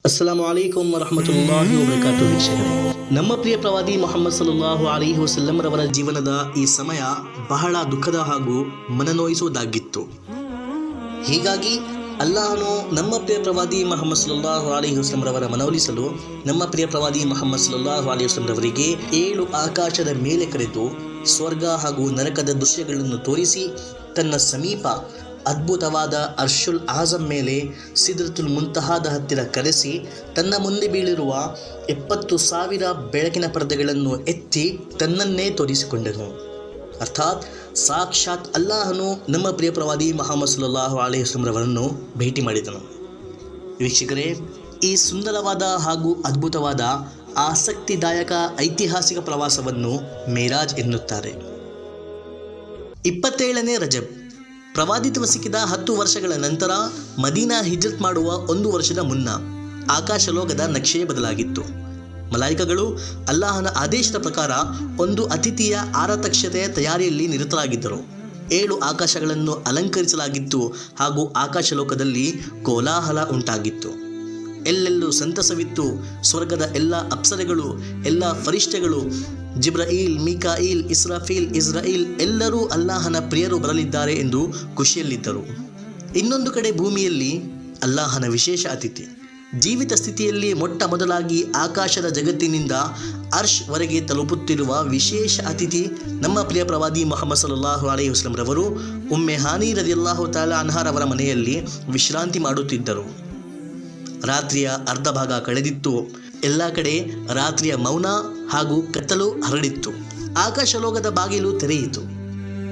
ಅಸ್ಸಲಾಮು ಅಲೈಕುಂ ವರಹಮತುಲ್ಲಾಹಿ ವಬರಕಾತು. ವೀಕ್ಷಕರೇ, ನಮ್ಮ ಪ್ರಿಯ ಪ್ರವಾದಿ ಮುಹಮ್ಮದ್ ಸಲ್ಲಲ್ಲಾಹು ಅಲೈಹಿ ವಸಲ್ಲಂ ರವರ ಜೀವನದ ಈ ಸಮಯ ಬಹಳ ದುಃಖದ ಹಾಗೂ ಮನನೋಯಿಸುವುದಾಗಿತ್ತು. ಹೀಗಾಗಿ ಅಲ್ಲಾಹನು ನಮ್ಮ ಪ್ರಿಯ ಪ್ರವಾದಿ ಮುಹಮ್ಮದ್ ಸಲ್ಲಲ್ಲಾಹು ಅಲೈಹಿ ವಸಲ್ಲಂ ರವರ ಮನವೊಲಿಸಲು ನಮ್ಮ ಪ್ರಿಯ ಪ್ರವಾದಿ ಮುಹಮ್ಮದ್ ಸಲ್ಲಲ್ಲಾಹು ಅಲೈಹಿ ವಸಲ್ಲಂ ರವರಿಗೆ 7 ಆಕಾಶದ ಮೇಲೆ ಕರೆದು ಸ್ವರ್ಗ ಹಾಗೂ ನರಕದ ದೃಶ್ಯಗಳನ್ನು ತೋರಿಸಿ ತನ್ನ ಸಮೀಪ ಅದ್ಭುತವಾದ ಅರ್ಷುಲ್ ಆಜಂ ಮೇಲೆ ಸಿದ್ರತುಲ್ ಮುಂತಹಾದ ಹತ್ತಿರ ಕರೆಸಿ ತನ್ನ ಮುಂದೆ ಬೀಳಿರುವ 70,000 ಬೆಳಕಿನ ಪರದೆಗಳನ್ನು ಎತ್ತಿ ತನ್ನನ್ನೇ ತೋರಿಸಿಕೊಂಡನು. ಅರ್ಥಾತ್ ಸಾಕ್ಷಾತ್ ಅಲ್ಲಾಹನು ನಮ್ಮ ಪ್ರಿಯ ಪ್ರವಾದಿ ಮುಹಮ್ಮದ್ ಸಲ್ಲಲ್ಲಾಹು ಅಲೈಹಿ ವಸಲ್ಲಂ ರವರನ್ನು ಭೇಟಿ ಮಾಡಿದನು. ವೀಕ್ಷಕರೇ, ಈ ಸುಂದರವಾದ ಹಾಗೂ ಅದ್ಭುತವಾದ ಆಸಕ್ತಿದಾಯಕ ಐತಿಹಾಸಿಕ ಪ್ರವಾಸವನ್ನು ಮೇರಾಜ್ ಎನ್ನುತ್ತಾರೆ. 27ನೇ ರಜಬ್ ಪ್ರವಾದಿತ್ವ ಸಿಕ್ಕಿದ 10 ವರ್ಷಗಳ ನಂತರ ಮದೀನಾ ಹಿಜ್ರತ್ ಮಾಡುವ 1 ವರ್ಷದ ಮುನ್ನ ಆಕಾಶಲೋಕದ ನಕ್ಷೆ ಬದಲಾಗಿತ್ತು. ಮಲಾಯಿಕಗಳು ಅಲ್ಲಾಹನ ಆದೇಶದ ಪ್ರಕಾರ ಒಂದು ಅತಿಥಿಯ ಆರತಕ್ಷತೆಯ ತಯಾರಿಯಲ್ಲಿ ನಿರತರಾಗಿದ್ದರು. 7 ಆಕಾಶಗಳನ್ನು ಅಲಂಕರಿಸಲಾಗಿತ್ತು ಹಾಗೂ ಆಕಾಶಲೋಕದಲ್ಲಿ ಕೋಲಾಹಲ ಉಂಟಾಗಿತ್ತು. ಎಲ್ಲೆಲ್ಲೂ ಸಂತಸವಿತ್ತು. ಸ್ವರ್ಗದ ಎಲ್ಲ ಅಪ್ಸರೆಗಳು, ಎಲ್ಲ ಫರಿಷ್ಠೆಗಳು, ಜಿಬ್ರಯೀಲ್, ಮಿಕಾಯಿಲ್, ಇಸ್ರಾಫೀಲ್, ಇಸ್ರಾಯಿಲ್ ಎಲ್ಲರೂ ಅಲ್ಲಾಹನ ಪ್ರಿಯರು ಬರಲಿದ್ದಾರೆ ಎಂದು ಖುಷಿಯಲ್ಲಿದ್ದರು. ಇನ್ನೊಂದು ಕಡೆ ಭೂಮಿಯಲ್ಲಿ ಅಲ್ಲಾಹನ ವಿಶೇಷ ಅತಿಥಿ, ಜೀವಿತ ಸ್ಥಿತಿಯಲ್ಲಿ ಮೊಟ್ಟ ಮೊದಲಾಗಿ ಆಕಾಶದ ಜಗತ್ತಿನಿಂದ ಅರ್ಶ್ ವರೆಗೆ ತಲುಪುತ್ತಿರುವ ವಿಶೇಷ ಅತಿಥಿ ನಮ್ಮ ಪ್ರಿಯ ಪ್ರವಾದಿ ಮುಹಮ್ಮದ್ ಸಲ್ಲಲ್ಲಾಹು ಅಲೈಹಿ ವಸಲ್ಲಂ ರವರು ಉಮ್ಮೆ ಹಾನಿ ರದಿಯಲ್ಲಾಹು ತಆಲಾ ಅನ್ಹಾರವರ ಮನೆಯಲ್ಲಿ ವಿಶ್ರಾಂತಿ ಮಾಡುತ್ತಿದ್ದರು. ರಾತ್ರಿಯ ಅರ್ಧ ಭಾಗ ಕಳೆದಿತ್ತು. ಎಲ್ಲ ಕಡೆ ರಾತ್ರಿಯ ಮೌನ ಹಾಗೂ ಕತ್ತಲು ಹರಡಿತ್ತು. ಆಕಾಶಲೋಕದ ಬಾಗಿಲು ತೆರೆಯಿತು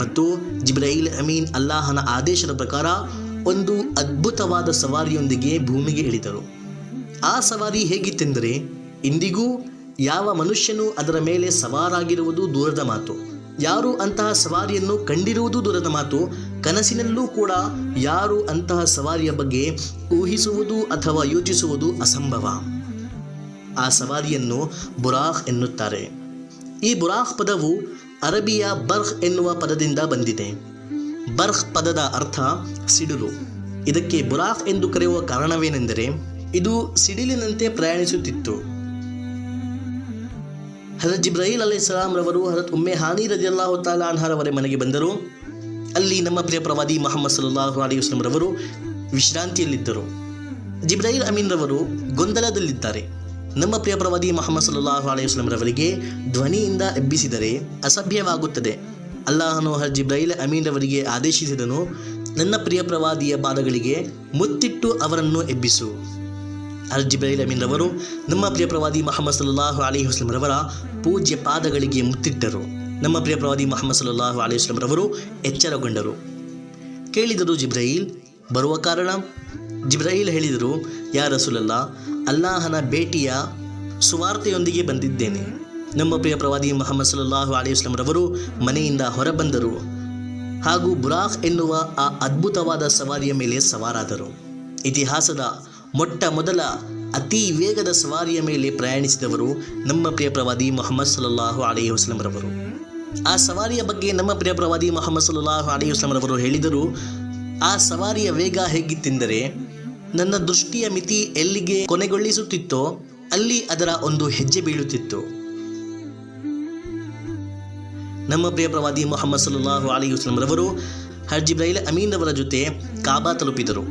ಮತ್ತು ಜಿಬ್ರಯೀಲ್ ಅಮೀನ್ ಅಲ್ಲಾಹನ ಆದೇಶದ ಪ್ರಕಾರ ಒಂದು ಅದ್ಭುತವಾದ ಸವಾರಿಯೊಂದಿಗೆ ಭೂಮಿಗೆ ಇಳಿದರು. ಆ ಸವಾರಿ ಹೇಗಿತ್ತೆಂದರೆ, ಇಂದಿಗೂ ಯಾವ ಮನುಷ್ಯನೂ ಅದರ ಮೇಲೆ ಸವಾರಾಗಿರುವುದು ದೂರದ ಮಾತು, ಯಾರು ಅಂತಹ ಸವಾರಿಯನ್ನು ಕಂಡಿರುವುದು ದೂರದ ಮಾತು, ಕನಸಿನಲ್ಲೂ ಕೂಡ ಯಾರು ಅಂತಹ ಸವಾರಿಯ ಬಗ್ಗೆ ಊಹಿಸುವುದು ಅಥವಾ ಯೋಚಿಸುವುದು ಅಸಂಭವ. ಆ ಸವಾರಿಯನ್ನು ಬುರಾಖ್ ಎನ್ನುತ್ತಾರೆ. ಈ ಬುರಾಖ್ ಪದವು ಅರಬಿಯ ಬರ್ಖ್ ಎನ್ನುವ ಪದದಿಂದ ಬಂದಿದೆ. ಬರ್ಖ್ ಪದದ ಅರ್ಥ ಸಿಡಿಲು. ಇದಕ್ಕೆ ಬುರಾಖ್ ಎಂದು ಕರೆಯುವ ಕಾರಣವೇನೆಂದರೆ, ಇದು ಸಿಡಿಲಿನಂತೆ ಪ್ರಯಾಣಿಸುತ್ತಿತ್ತು. ಹಜರತ್ ಜಿಬ್ರಯೀಲ್ ಅಲೈಹಿಸ್ಸಲಾಂ ರವರು ಹಜರತ್ ಉಮ್ಮೆ ಹಾನಿ ರದಿಯಲ್ಲಾಹು ತಆಲಾ ಅನ್ಹಾರವರ ಮನೆಗೆ ಬಂದರು. ಅಲ್ಲಿ ನಮ್ಮ ಪ್ರಿಯ ಪ್ರವಾದಿ ಮುಹಮ್ಮದ್ ಸಲ್ಲಲ್ಲಾಹು ಅಲೈಹಿ ವಸಲ್ಲಂ ರವರು ವಿಶ್ರಾಂತಿಯಲ್ಲಿದ್ದರು. ಜಿಬ್ರಯೀಲ್ ಅಮೀನ್ ರವರು ಗೊಂದಲದಲ್ಲಿದ್ದಾರೆ. ನಮ್ಮ ಪ್ರಿಯ ಪ್ರವಾದಿ ಮುಹಮ್ಮದ್ ಸಲ್ಲಲ್ಲಾಹು ಅಲೈಹಿ ವಸಲ್ಲಂ ರವರಿಗೆ ಧ್ವನಿಯಿಂದ ಎಬ್ಬಿಸಿದರೆ ಅಸಭ್ಯವಾಗುತ್ತದೆ. ಅಲ್ಲಾಹನು ಹಜರತ್ ಜಿಬ್ರಯೀಲ್ ಅಮೀನ್ ರವರಿಗೆ ಆದೇಶಿಸಿದನು, ನನ್ನ ಪ್ರಿಯ ಪ್ರವಾದಿಯ ಪಾದಗಳಿಗೆ ಮುತ್ತಿಟ್ಟು ಅವರನ್ನು ಎಬ್ಬಿಸು. ಹಜರತ್ ಜಿಬ್ರಯೀಲ್ ಅಮೀನ್ ರವರು ನಮ್ಮ ಪ್ರಿಯ ಪ್ರವಾದಿ ಮುಹಮ್ಮದ್ ಸಲ್ಲಲ್ಲಾಹು ಅಲೈಹಿ ವಸಲ್ಲಂ ರವರ ಪೂಜ್ಯ ಪಾದಗಳಿಗೆ ಮುತ್ತಿಟ್ಟರು. ನಮ್ಮ ಪ್ರಿಯ ಪ್ರವಾದಿ ಮುಹಮ್ಮದ್ ಸಲ್ಲಲ್ಲಾಹು ಅಲೈಹಿ ವಸಲ್ಲಂ ರವರು ಎಚ್ಚರಗೊಂಡರು. ಕೇಳಿದರು ಜಿಬ್ರಯೀಲ್ ಬರುವ ಕಾರಣ? ಜಿಬ್ರಯೀಲ್ ಹೇಳಿದರು, ಯಾ ರಸೂಲಲ್ಲಾ, ಅಲ್ಲಾಹನ ಭೇಟಿಯ ಸುವಾರ್ತೆಯೊಂದಿಗೆ ಬಂದಿದ್ದೇನೆ. ನಮ್ಮ ಪ್ರಿಯ ಪ್ರವಾದಿ ಮುಹಮ್ಮದ್ ಸಲ್ಲಲ್ಲಾಹು ಅಲೈಹಿ ವಸಲ್ಲಂ ರವರು ಮನೆಯಿಂದ ಹೊರಬಂದರು ಹಾಗೂ ಬುರಾಖ್ ಎನ್ನುವ ಆ ಅದ್ಭುತವಾದ ಸವಾರಿಯ ಮೇಲೆ ಸವಾರಾದರು. ಇತಿಹಾಸದ ಮೊಟ್ಟ ಮೊದಲ ಅತಿ ವೇಗದ ಸವಾರಿಯ ಮೇಲೆ ಪ್ರಯಾಣಿಸಿದವರು ನಮ್ಮ ಪ್ರಿಯ ಪ್ರವಾದಿ ಮುಹಮ್ಮದ್ ಸಲ್ಲಲ್ಲಾಹು ಅಲೈಹಿ ವಸಲ್ಲಂ ರವರು. ಆ ಸವಾರಿಯ ಬಗ್ಗೆ ನಮ್ಮ ಪ್ರಿಯ ಪ್ರವಾದಿ ಮುಹಮ್ಮದ್ ಸಲ್ಲಲ್ಲಾಹು ಅಲೈಹಿ ವಸಲ್ಲಂ ರವರು ಹೇಳಿದರು, ಆ ಸವಾರಿಯ ವೇಗ ಹೇಗಿತ್ತೆಂದರೆ, ನನ್ನ ದೃಷ್ಟಿಯ ಮಿತಿ ಎಲ್ಲಿಗೆ ಕೊನೆಗೊಳಿಸುತ್ತಿತ್ತೋ ಅಲ್ಲಿ ಅದರ ಒಂದು ಹೆಜ್ಜೆ ಬೀಳುತ್ತಿತ್ತು. ನಮ್ಮ ಪ್ರಿಯ ಪ್ರವಾದಿ ಮುಹಮ್ಮದ್ ಸಲ್ಲಲ್ಲಾಹು ಅಲೈಹಿ ವಸಲ್ಲಂ ರವರು ಹಜರತ್ ಜಿಬ್ರಯೀಲ್ ಅಮೀನ್ ರವರ ಜೊತೆ ಕಾಬಾ ತಲುಪಿದರು.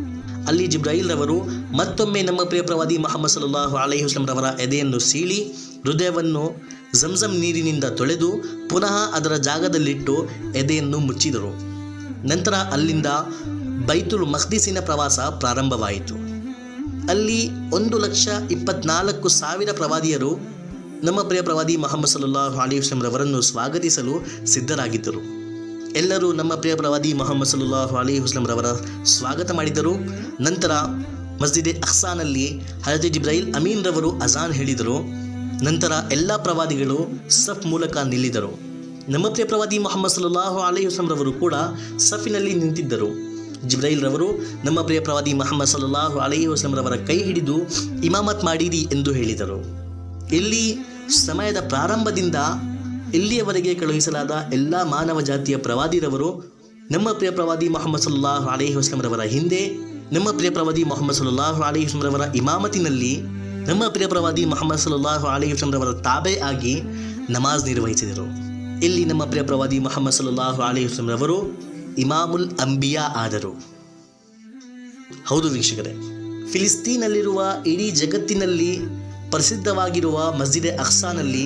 ಅಲ್ಲಿ ಜಿಬ್ರಯೀಲ್ ರವರು ಮತ್ತೊಮ್ಮೆ ನಮ್ಮ ಪ್ರಿಯ ಪ್ರವಾದಿ ಮುಹಮ್ಮದ್ ಸಲ್ಲಲ್ಲಾಹು ಅಲೈಹಿ ವಸಲ್ಲಂ ರವರ ಎದೆಯನ್ನು ಸೀಳಿ ಹೃದಯವನ್ನು ಝಮ್ಝಮ್ ನೀರಿನಿಂದ ತೊಳೆದು ಪುನಃ ಅದರ ಜಾಗದಲ್ಲಿಟ್ಟು ಎದೆಯನ್ನು ಮುಚ್ಚಿದರು. ನಂತರ ಅಲ್ಲಿಂದ ಬೈತುಲ್ ಮಖ್ದಿಸಿನ ಪ್ರವಾಸ ಪ್ರಾರಂಭವಾಯಿತು. ಅಲ್ಲಿ 1,24,000 ಪ್ರವಾದಿಯರು ನಮ್ಮ ಪ್ರಿಯ ಪ್ರವಾದಿ ಮುಹಮ್ಮದ್ ಸಲ್ಲಲ್ಲಾಹು ಅಲೈಹಿ ವಸಲ್ಲಂ ರವರನ್ನು ಸ್ವಾಗತಿಸಲು ಸಿದ್ಧರಾಗಿದ್ದರು. ಎಲ್ಲರೂ ನಮ್ಮ ಪ್ರಿಯ ಪ್ರವಾದಿ ಮುಹಮ್ಮದ್ ಸಲ್ಲಲ್ಲಾಹು ಅಲೈಹಿ ವಸಲ್ಲಂ ರವರ ಸ್ವಾಗತ ಮಾಡಿದರು. ನಂತರ ಮಸ್ಜಿದ್ ಅಖ್ಸಾನಲ್ಲಿ ಹಜರತ್ ಜಿಬ್ರಯೀಲ್ ಅಮೀನ್ ರವರು ಅಜಾನ್ ಹೇಳಿದರು. ನಂತರ ಎಲ್ಲ ಪ್ರವಾದಿಗಳು ಸಫ್ ಮೂಲಕ ನಿಲ್ಲಿದರು. ನಮ್ಮ ಪ್ರಿಯ ಪ್ರವಾದಿ ಮುಹಮ್ಮದ್ ಸಲ್ಲಲ್ಲಾಹು ಅಲೈಹಿ ವಸಲ್ಲಂ ರವರು ಕೂಡ ಸಫಿನಲ್ಲಿ ನಿಂತಿದ್ದರು. ಜಿಬ್ರಯೀಲ್ ರವರು ನಮ್ಮ ಪ್ರಿಯ ಪ್ರವಾದಿ ಮುಹಮ್ಮದ್ ಸಲ್ಲಲ್ಲಾಹು ಅಲೈಹಿ ವಸಲ್ಲಂ ರವರ ಕೈ ಹಿಡಿದು ಇಮಾಮತ್ ಮಾಡಿರಿ ಎಂದು ಹೇಳಿದರು. ಇಲ್ಲಿ ಸಮಯದ ಪ್ರಾರಂಭದಿಂದ ಇಲ್ಲಿಯವರೆಗೆ ಕಳುಹಿಸಲಾದ ಎಲ್ಲ ಮಾನವ ಜಾತಿಯ ಪ್ರವಾದಿರವರು ನಮ್ಮ ಪ್ರಿಯ ಪ್ರವಾದಿ ಮುಹಮ್ಮದ್ ಸಲ್ಲಲ್ಲಾಹು ಅಲೈಹಿ ವಸಲ್ಲಂ ರವರ ಹಿಂದೆ ನಮ್ಮ ಪ್ರಿಯ ಪ್ರವಾದಿ ಮೊಹಮ್ಮದ್ ಸಲ್ಲಲ್ಲಾಹು ಅಲೈಹಿ ವಸಲ್ಲಂ ರವರ ಇಮಾಮತಿನಲ್ಲಿ ನಮ್ಮ ಪ್ರಿಯ ಪ್ರವಾದಿ ಮೊಹಮ್ಮದ್ ಸಲ್ಲಲ್ಲಾಹು ಅಲೈಹಿ ವಸಲ್ಲಂ ರವರ ತಾಬೆ ಆಗಿ ನಮಾಜ್ ನಿರ್ವಹಿಸಿದರು. ಇಲ್ಲಿ ನಮ್ಮ ಪ್ರಿಯ ಪ್ರವಾದಿ ಮೊಹಮ್ಮದ್ ಸಲ್ಲಲ್ಲಾಹು ಅಲೈಹಿ ವಸಲ್ಲಂ ರವರು ಇಮಾಮುಲ್ ಅಂಬಿಯಾ ಆದರು. ಹೌದು ವೀಕ್ಷಕರೇ, ಫಿಲಿಸ್ತೀನಲ್ಲಿರುವ ಇಡೀ ಜಗತ್ತಿನಲ್ಲಿ ಪ್ರಸಿದ್ಧವಾಗಿರುವ ಮಸ್ಜಿದ್ ಅಕ್ಸಾನಲ್ಲಿ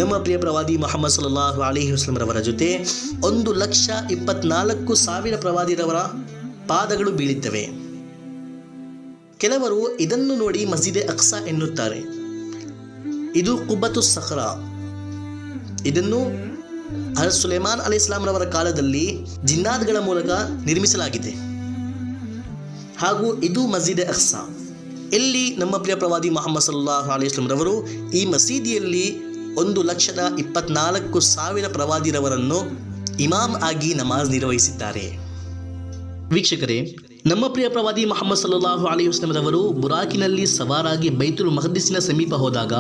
ನಮ್ಮ ಪ್ರಿಯ ಪ್ರವಾದಿ ಮೊಹಮ್ಮದ್ ಸಲ್ಲಲ್ಲಾಹು ಅಲೈಹಿ ವಸಲ್ಲಂ ರವರ ಜೊತೆ 1,24,000 ಪ್ರವಾದಿರವರ ಪಾದಗಳು ಬೀಳಿದ್ದವೆ. ಕೆಲವರು ಇದನ್ನು ನೋಡಿ ಮಸ್ಜಿದ್ ಅಕ್ಸಾ ಎನ್ನುತ್ತಾರೆ. ಇದು ಕುಬ್ಬತು ಸಖ್ರಾ. ಇದನ್ನು ಹಜರತ್ ಸುಲೈಮಾನ್ ಅಲೈಹಿಸ್ಸಲಾಂ ರವರ ಕಾಲದಲ್ಲಿ ಜಿನ್ನಾತ್ಗಳ ಮೂಲಕ ನಿರ್ಮಿಸಲಾಗಿದೆ. ಹಾಗೂ ಇದು ಮಸ್ಜಿದ್ ಅಕ್ಸಾ. ಇಲ್ಲಿ ನಮ್ಮ ಪ್ರಿಯ ಪ್ರವಾದಿ ಮೊಹಮ್ಮದ್ ಸಲ್ಲಲ್ಲಾಹು ಅಲೈಹಿ ವಸಲ್ಲಂ ರವರು ಈ ಮಸೀದಿಯಲ್ಲಿ 1,24,000 ಪ್ರವಾದಿರವರನ್ನು ಇಮಾಮ್ ಆಗಿ ನಮಾಜ್ ನಿರ್ವಹಿಸಿದ್ದಾರೆ. ವೀಕ್ಷಕರೇ, ನಮ್ಮ ಪ್ರಿಯ ಪ್ರವಾದಿ ಮೊಹಮ್ಮದ್ ಸಲ್ಲಲ್ಲಾಹು ಅಲೈಹಿ ವಸಲ್ಲಂ ರವರು ಬುರಾಕಿನಲ್ಲಿ ಸವಾರಾಗಿ ಬೈತುಲ್ ಮಖ್ದಿಸಿನ ಸಮೀಪ ಹೋದಾಗ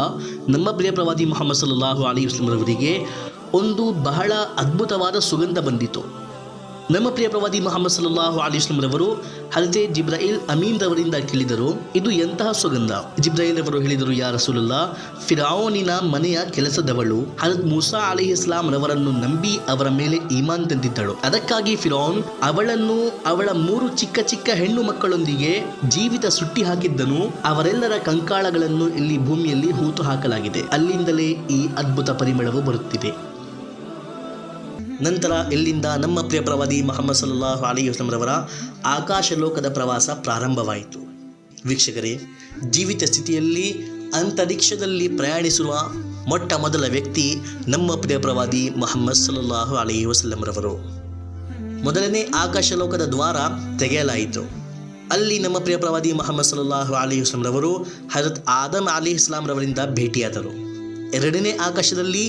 ನಮ್ಮ ಪ್ರಿಯ ಪ್ರವಾದಿ ಮೊಹಮ್ಮದ್ ಸಲ್ಲಲ್ಲಾಹು ಅಲೈಹಿ ವಸಲ್ಲಂ ರವರಿಗೆ ಒಂದು ಬಹಳ ಅದ್ಭುತವಾದ ಸುಗಂಧ ಬಂದಿತು. ನಮ್ಮ ಪ್ರಿಯ ಪ್ರವಾದಿ ಮೊಹಮ್ಮದ್ ಸಲ್ಲಲ್ಲಾಹು ಅಲೈಹಿ ವಸಲ್ಲಂ ರವರು ಹಜರತ್ ಜಿಬ್ರಾಯಿಲ್ ಅಮೀನ್ ರವರಿಂದ ಕೇಳಿದರು, ಇದು ಎಂತಹ ಸುಗಂಧ? ಜಿಬ್ರಾಯಿಲ್ ರವರು ಹೇಳಿದರು, ಯಾ ರಸೂಲುಲ್ಲಾಹ್, ಫಿರೌನಿನ ಮನೆಯ ಕೆಲಸದವಳು ಹಜರತ್ ಮೂಸಾ ಅಲೈಹಿಸ್ಸಲಾಂ ರವರನ್ನು ನಂಬಿ ಅವರ ಮೇಲೆ ಈಮಾನ್ ತಂದಿದ್ದಳು. ಅದಕ್ಕಾಗಿ ಫಿರೌನ್ ಅವಳನ್ನು ಅವಳ 3 ಚಿಕ್ಕ ಚಿಕ್ಕ ಹೆಣ್ಣು ಮಕ್ಕಳೊಂದಿಗೆ ಜೀವಿತ ಸುಟ್ಟಿ ಹಾಕಿದ್ದನು. ಅವರೆಲ್ಲರ ಕಂಕಾಳಗಳನ್ನು ಇಲ್ಲಿ ಭೂಮಿಯಲ್ಲಿ ಹೂತು ಹಾಕಲಾಗಿದೆ. ಅಲ್ಲಿಂದಲೇ ಈ ಅದ್ಭುತ ಪರಿಮಳವು ಬರುತ್ತಿದೆ. ನಂತರ ಇಲ್ಲಿಂದ ನಮ್ಮ ಪ್ರಿಯ ಪ್ರವಾದಿ ಮೊಹಮ್ಮದ್ ಸಲ್ಲಲ್ಲಾಹು ಅಲೈಹಿ ವಸಲ್ಲಂ ರವರ ಆಕಾಶ ಲೋಕದ ಪ್ರವಾಸ ಪ್ರಾರಂಭವಾಯಿತು. ವೀಕ್ಷಕರೇ, ಜೀವಿತ ಸ್ಥಿತಿಯಲ್ಲಿ ಅಂತರಿಕ್ಷದಲ್ಲಿ ಪ್ರಯಾಣಿಸುವ ಮೊಟ್ಟ ಮೊದಲ ವ್ಯಕ್ತಿ ನಮ್ಮ ಪ್ರಿಯ ಪ್ರವಾದಿ ಮೊಹಮ್ಮದ್ ಸಲ್ಲಲ್ಲಾಹು ಅಲೈಹಿ ವಸಲ್ಲಂ ರವರು. ಮೊದಲನೇ ಆಕಾಶ ಲೋಕದ ದ್ವಾರ ತೆಗೆಯಲಾಯಿತು. ಅಲ್ಲಿ ನಮ್ಮ ಪ್ರಿಯ ಪ್ರವಾದಿ ಮೊಹಮ್ಮದ್ ಸಲ್ಲಲ್ಲಾಹು ಅಲೈಹಿ ವಸಲ್ಲಂ ರವರು ಹಜರತ್ ಆದಮ್ ಅಲೈಹಿಸ್ಸಲಾಂ ರವರಿಂದ ಭೇಟಿಯಾದರು. ಎರಡನೇ ಆಕಾಶದಲ್ಲಿ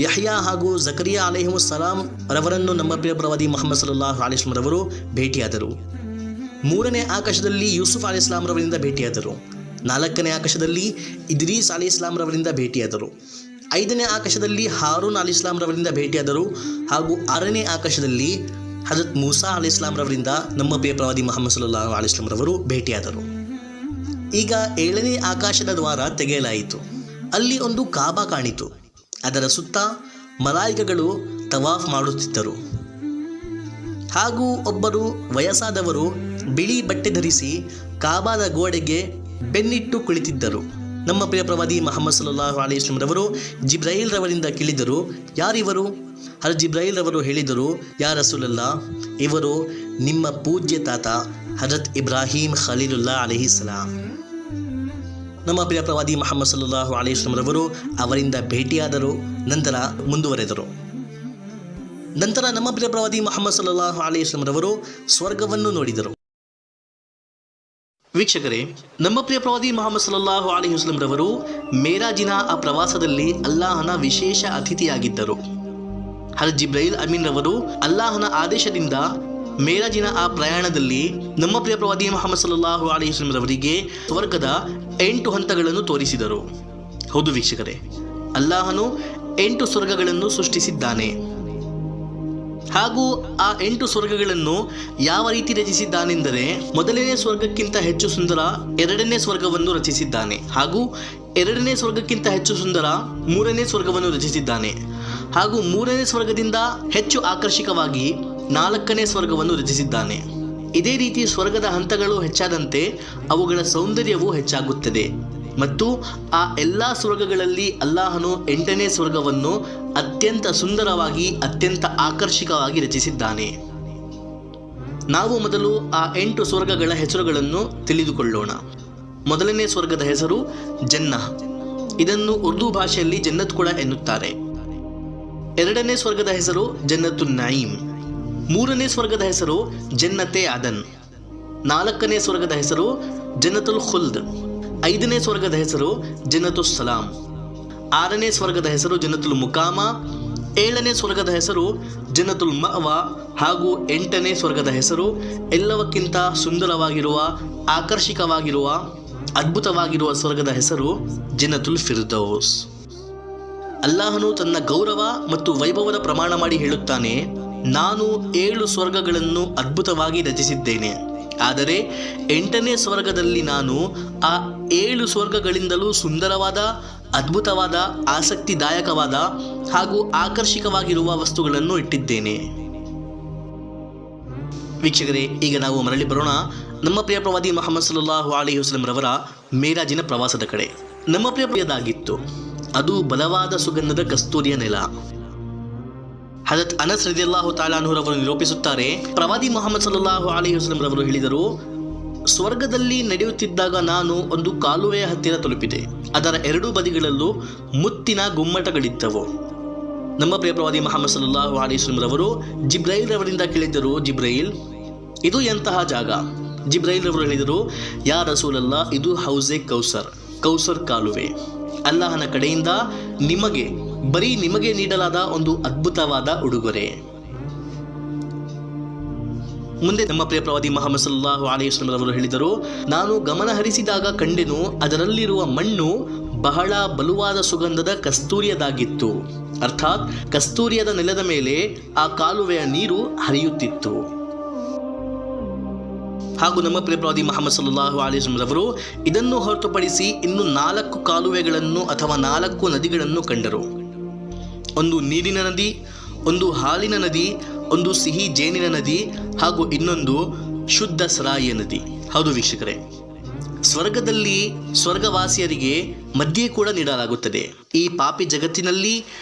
ಯಹ್ಯಾ ಹಾಗೂ ಜಕರಿಯಾ ಅಲೈಹಿಸ್ಸಲಾಂ ರವರನ್ನು ನಮ್ಮ ಪ್ರಿಯ ಪ್ರವಾದಿ ಮೊಹಮ್ಮದ್ ಸಲ್ಲಲ್ಲಾಹು ಅಲೈಹಿ ವಸಲ್ಲಂ ರವರು ಭೇಟಿಯಾದರು. ಮೂರನೇ ಆಕಾಶದಲ್ಲಿ ಯೂಸುಫ್ ಅಲೈಹಿಸ್ಸಲಾಂ ರವರಿಂದ ಭೇಟಿಯಾದರು. ನಾಲ್ಕನೇ ಆಕಾಶದಲ್ಲಿ ಇದ್ರೀಸ್ ಅಲೈಹಿಸ್ಸಲಾಂ ರವರಿಂದ ಭೇಟಿಯಾದರು. ಐದನೇ ಆಕಾಶದಲ್ಲಿ ಹಾರೂನ್ ಅಲೈಹಿಸ್ಸಲಾಂ ರವರಿಂದ ಭೇಟಿಯಾದರು. ಹಾಗೂ ಆರನೇ ಆಕಾಶದಲ್ಲಿ ಹಜರತ್ ಮೂಸಾ ಅಲೈಹಿಸ್ಸಲಾಂ ರವರಿಂದ ನಮ್ಮ ಪ್ರಿಯ ಪ್ರವಾದಿ ಮೊಹಮ್ಮದ್ ಸಲ್ಲಲ್ಲಾಹು ಅಲೈಹಿ ವಸಲ್ಲಂ ರವರು ಭೇಟಿಯಾದರು. ಈಗ ಏಳನೇ ಆಕಾಶದ ದ್ವಾರ ತೆಗೆಯಲಾಯಿತು. ಅಲ್ಲಿ ಒಂದು ಕಾಬಾ ಕಾಣಿತು. ಅದರ ಸುತ್ತ ಮಲಾಯಿಕಗಳು ತವಾಫ್ ಮಾಡುತ್ತಿದ್ದರು. ಹಾಗೂ ಒಬ್ಬರು ವಯಸ್ಸಾದವರು ಬಿಳಿ ಬಟ್ಟೆ ಧರಿಸಿ ಕಾಬಾದ ಗೋಡೆಗೆ ಬೆನ್ನಿಟ್ಟು ಕುಳಿತಿದ್ದರು. ನಮ್ಮ ಪ್ರಿಯ ಪ್ರವಾದಿ ಮೊಹಮ್ಮದ್ ಸಲ್ಲಲ್ಲಾಹು ಅಲೈಹಿ ವಸಲ್ಲಂ ರವರು ಜಿಬ್ರಾಯಿಲ್ ರವರಿಂದ ಕೇಳಿದರು, ಯಾರಿವರು? ಹಜರತ್ ಜಿಬ್ರಾಯಿಲ್ ರವರು ಹೇಳಿದರು, ಯಾ ರಸೂಲಲ್ಲಾಹ್, ಇವರು ನಿಮ್ಮ ಪೂಜ್ಯ ತಾತ ಹಜರತ್ ಇಬ್ರಾಹಿಂ ಖಲೀಲುಲ್ಲಾ ಅಲೈಹಿಸ್ಸಲಾಂ. ನಮ್ಮ ಪ್ರಿಯ ಪ್ರವಾದಿ ಮೊಹಮ್ಮದ್ ಸಲ್ಲಲ್ಲಾಹು ಅಲೈಹಿ ವಸಲ್ಲಂ ರವರು ಅವರಿಂದ ಭೇಟಿಯಾದರು. ನಂತರ ಮುಂದುವರೆದರು. ನಂತರ ನಮ್ಮ ಪ್ರಿಯ ಪ್ರವಾದಿ ಮೊಹಮ್ಮದ್ ಸಲ್ಲಲ್ಲಾಹು ಅಲೈಹಿ ವಸಲ್ಲಂ ರವರು ಸ್ವರ್ಗವನ್ನು ನೋಡಿದರು. ವೀಕ್ಷಕರೇ, ನಮ್ಮ ಪ್ರಿಯ ಪ್ರವಾದಿ ಮೊಹಮ್ಮದ್ ಸಲ್ಲಲ್ಲಾಹು ಅಲೈಹಿ ವಸಲ್ಲಂ ರವರು ಮೇರಾಜಿನ ಆ ಪ್ರವಾಸದಲ್ಲಿ ಅಲ್ಲಾಹನ ವಿಶೇಷ ಅತಿಥಿಯಾಗಿದ್ದರು. ಹಜರತ್ ಜಿಬ್ರಾಯಿಲ್ ಅಮೀನ್ ರವರು ಅಲ್ಲಾಹನ ಆದೇಶದಿಂದ ಮೇರಾಜಿನ ಆ ಪ್ರಯಾಣದಲ್ಲಿ ನಮ್ಮ ಪ್ರಿಯ ಪ್ರವಾದಿ ಮೊಹಮ್ಮದ್ ಸಲ್ಲಲ್ಲಾಹು ಅಲೈಹಿ ವಸಲ್ಲಂ ರವರಿಗೆ ಸ್ವರ್ಗದ 8 ಹಂತಗಳನ್ನು ತೋರಿಸಿದರು. ಹೌದು ವೀಕ್ಷಕರೇ, ಅಲ್ಲಾಹನು 8 ಸ್ವರ್ಗಗಳನ್ನು ಸೃಷ್ಟಿಸಿದ್ದಾನೆ. ಹಾಗೂ ಆ 8 ಸ್ವರ್ಗಗಳನ್ನು ಯಾವ ರೀತಿ ರಚಿಸಿದ್ದಾನೆಂದರೆ, ಮೊದಲನೇ ಸ್ವರ್ಗಕ್ಕಿಂತ ಹೆಚ್ಚು ಸುಂದರ 2ನೇ ಸ್ವರ್ಗವನ್ನು ರಚಿಸಿದ್ದಾನೆ. ಹಾಗೂ 2ನೇ ಸ್ವರ್ಗಕ್ಕಿಂತ ಹೆಚ್ಚು ಸುಂದರ 3ನೇ ಸ್ವರ್ಗವನ್ನು ರಚಿಸಿದ್ದಾನೆ. ಹಾಗೂ 3ನೇ ಸ್ವರ್ಗದಿಂದ ಹೆಚ್ಚು ಆಕರ್ಷಕವಾಗಿ 4ನೇ ಸ್ವರ್ಗವನ್ನು ರಚಿಸಿದ್ದಾನೆ. ಇದೇ ರೀತಿ ಸ್ವರ್ಗದ ಹಂತಗಳು ಹೆಚ್ಚಾದಂತೆ ಅವುಗಳ ಸೌಂದರ್ಯವೂ ಹೆಚ್ಚಾಗುತ್ತದೆ. ಮತ್ತು ಆ ಎಲ್ಲ ಸ್ವರ್ಗಗಳಲ್ಲಿ ಅಲ್ಲಾಹನು 8ನೇ ಸ್ವರ್ಗವನ್ನು ಅತ್ಯಂತ ಸುಂದರವಾಗಿ ಅತ್ಯಂತ ಆಕರ್ಷಕವಾಗಿ ರಚಿಸಿದ್ದಾನೆ. ನಾವು ಮೊದಲು ಆ 8 ಸ್ವರ್ಗಗಳ ಹೆಸರುಗಳನ್ನು ತಿಳಿದುಕೊಳ್ಳೋಣ. ಮೊದಲನೇ ಸ್ವರ್ಗದ ಹೆಸರು ಜನ್ನಹ್. ಇದನ್ನು ಉರ್ದು ಭಾಷೆಯಲ್ಲಿ ಜನ್ನತ್ ಕೂಡ ಎನ್ನುತ್ತಾರೆ. 2ನೇ ಸ್ವರ್ಗದ ಹೆಸರು ಜನ್ನತುನ್ ನঈಮ್. 3ನೇ ಸ್ವರ್ಗದ ಹೆಸರು ಜನ್ನತೆ ಆದನ್. 4ನೇ ಸ್ವರ್ಗದ ಹೆಸರು ಜನ್ನತುಲ್ ಖುಲ್ದ್. 5ನೇ ಸ್ವರ್ಗದ ಹೆಸರು ಜನ್ನತುಸ್ ಸಲಾಂ. 6ನೇ ಸ್ವರ್ಗದ ಹೆಸರು ಜನ್ನತುಲ್ ಮುಕಾಮ. 7ನೇ ಸ್ವರ್ಗದ ಹೆಸರು ಜನ್ನತುಲ್ ಮಅವಾ. ಹಾಗೂ 8ನೇ ಸ್ವರ್ಗದ ಹೆಸರು ಎಲ್ಲವಕ್ಕಿಂತ ಸುಂದರವಾಗಿರುವ, ಆಕರ್ಷಕವಾಗಿರುವ, ಅದ್ಭುತವಾಗಿರುವ ಸ್ವರ್ಗದ ಹೆಸರು ಜನ್ನತುಲ್ ಫಿರ್ದೌಸ್. ಅಲ್ಲಾಹನು ತನ್ನ ಗೌರವ ಮತ್ತು ವೈಭವದ ಪ್ರಮಾಣ ಮಾಡಿ ಹೇಳುತ್ತಾನೆ, ನಾನು 7 ಸ್ವರ್ಗಗಳನ್ನು ಅದ್ಭುತವಾಗಿ ರಚಿಸಿದ್ದೇನೆ. ಆದರೆ 8ನೇ ಸ್ವರ್ಗದಲ್ಲಿ ನಾನು ಆ 7 ಸ್ವರ್ಗಗಳಿಂದಲೂ ಸುಂದರವಾದ, ಅದ್ಭುತವಾದ, ಆಸಕ್ತಿದಾಯಕವಾದ ಹಾಗೂ ಆಕರ್ಷಕವಾಗಿರುವ ವಸ್ತುಗಳನ್ನು ಇಟ್ಟಿದ್ದೇನೆ. ವೀಕ್ಷಕರೇ, ಈಗ ನಾವು ಮರಳಿ ಬರೋಣ ನಮ್ಮ ಪ್ರಿಯ ಪ್ರವಾದಿ ಮುಹಮ್ಮದ್ ಸಲ್ಲಲ್ಲಾಹು ಅಲೈಹಿ ವಸಲ್ಲಂ ರವರ ಮೇರಾಜಿನ ಪ್ರವಾಸದ ಕಡೆ. ನಮ್ಮ ಪ್ರಿಯದಾಗಿತ್ತು, ಅದು ಬಲವಾದ ಸುಗಂಧದ ಕಸ್ತೂರಿಯ ನೆಲ. ಹಜರತ್ ಅನಸ್ ರದಿಯಲ್ಲಾಹು ತಆಲಾ ಅನ್ಹು ರವರು ನಿರೂಪಿಸುತ್ತಾರೆ, ಪ್ರವಾದಿ ಮುಹಮ್ಮದ್ ಸಲ್ಲಲ್ಲಾಹು ಅಲೈಹಿ ವಸಲ್ಲಂ ರವರು ಹೇಳಿದರು, ಸ್ವರ್ಗದಲ್ಲಿ ನಡೆಯುತ್ತಿದ್ದಾಗ ನಾನು ಒಂದು ಕಾಲುವೆಯ ಹತ್ತಿರ ತಲುಪಿದೆ. ಅದರ 2 ಬದಿಗಳಲ್ಲೂ ಮುತ್ತಿನ ಗುಮ್ಮಟಗಳಿದ್ದವು. ನಮ್ಮ ಪ್ರಿಯ ಪ್ರವಾದಿ ಮುಹಮ್ಮದ್ ಸಲ್ಲಲ್ಲಾಹು ಅಲೈಹಿ ವಸಲ್ಲಂ ರವರು ಜಿಬ್ರೈಲ್ ರವರಿಂದ ಕೇಳಿದರು, ಜಿಬ್ರೈಲ್, ಇದು ಎಂತಹ ಜಾಗ? ಜಿಬ್ರೈಲ್ ರವರು ಹೇಳಿದರು, ಯಾ ರಸೂಲಲ್ಲಾ, ಇದು ಹೌಜೆ ಕೌಸರ್ ಕಾಲುವೆ. ಅಲ್ಲಾಹನ ಕಡೆಯಿಂದ ಬರೀ ನಿಮಗೆ ನೀಡಲಾದ ಒಂದು ಅದ್ಭುತವಾದ ಉಡುಗೊರೆ. ಮುಂದೆ ನಮ್ಮ ಪ್ರಿಯ ಪ್ರವಾದಿ ಮುಹಮ್ಮದ್ ಸಲ್ಲಲ್ಲಾಹು ಅಲೈಹಿ ವಸಲ್ಲಂ ರವರು ಹೇಳಿದರು, ನಾನು ಗಮನ ಹರಿಸಿದಾಗ ಕಂಡೆನು, ಅದರಲ್ಲಿರುವ ಮಣ್ಣು ಬಹಳ ಬಲವಾದ ಸುಗಂಧದ ಕಸ್ತೂರಿಯದಾಗಿತ್ತು. ಅರ್ಥಾತ್ ಕಸ್ತೂರಿಯದ ನೆಲದ ಮೇಲೆ ಆ ಕಾಲುವೆಯ ನೀರು ಹರಿಯುತ್ತಿತ್ತು. ಹಾಗೂ ನಮ್ಮ ಪ್ರಿಯ ಪ್ರವಾದಿ ಮುಹಮ್ಮದ್ ಸಲ್ಲಲ್ಲಾಹು ಅಲೈಹಿ ವಸಲ್ಲಂ ರವರು ಇದನ್ನು ಹೊರತುಪಡಿಸಿ ಇನ್ನು 4 ಕಾಲುವೆಗಳನ್ನು ಅಥವಾ 4 ನದಿಗಳನ್ನು ಕಂಡರು. ಒಂದು ನೀರಿನ ನದಿ, ಒಂದು ಹಾಲಿನ ನದಿ, ಒಂದು ಸಿಹಿ ಜೇನಿನ ನದಿ ಹಾಗೂ ಇನ್ನೊಂದು ಶುದ್ಧ ಸರಾಯಿಯ ನದಿ. ಹೌದು ವೀಕ್ಷಕರೇ, ಸ್ವರ್ಗದಲ್ಲಿ ಸ್ವರ್ಗವಾಸಿಯರಿಗೆ ಮಧ್ಯೆ ಕೂಡ ನೀಡಲಾಗುತ್ತದೆ. ಈ ಪಾಪಿ ಜಗತ್ತಿನಲ್ಲಿ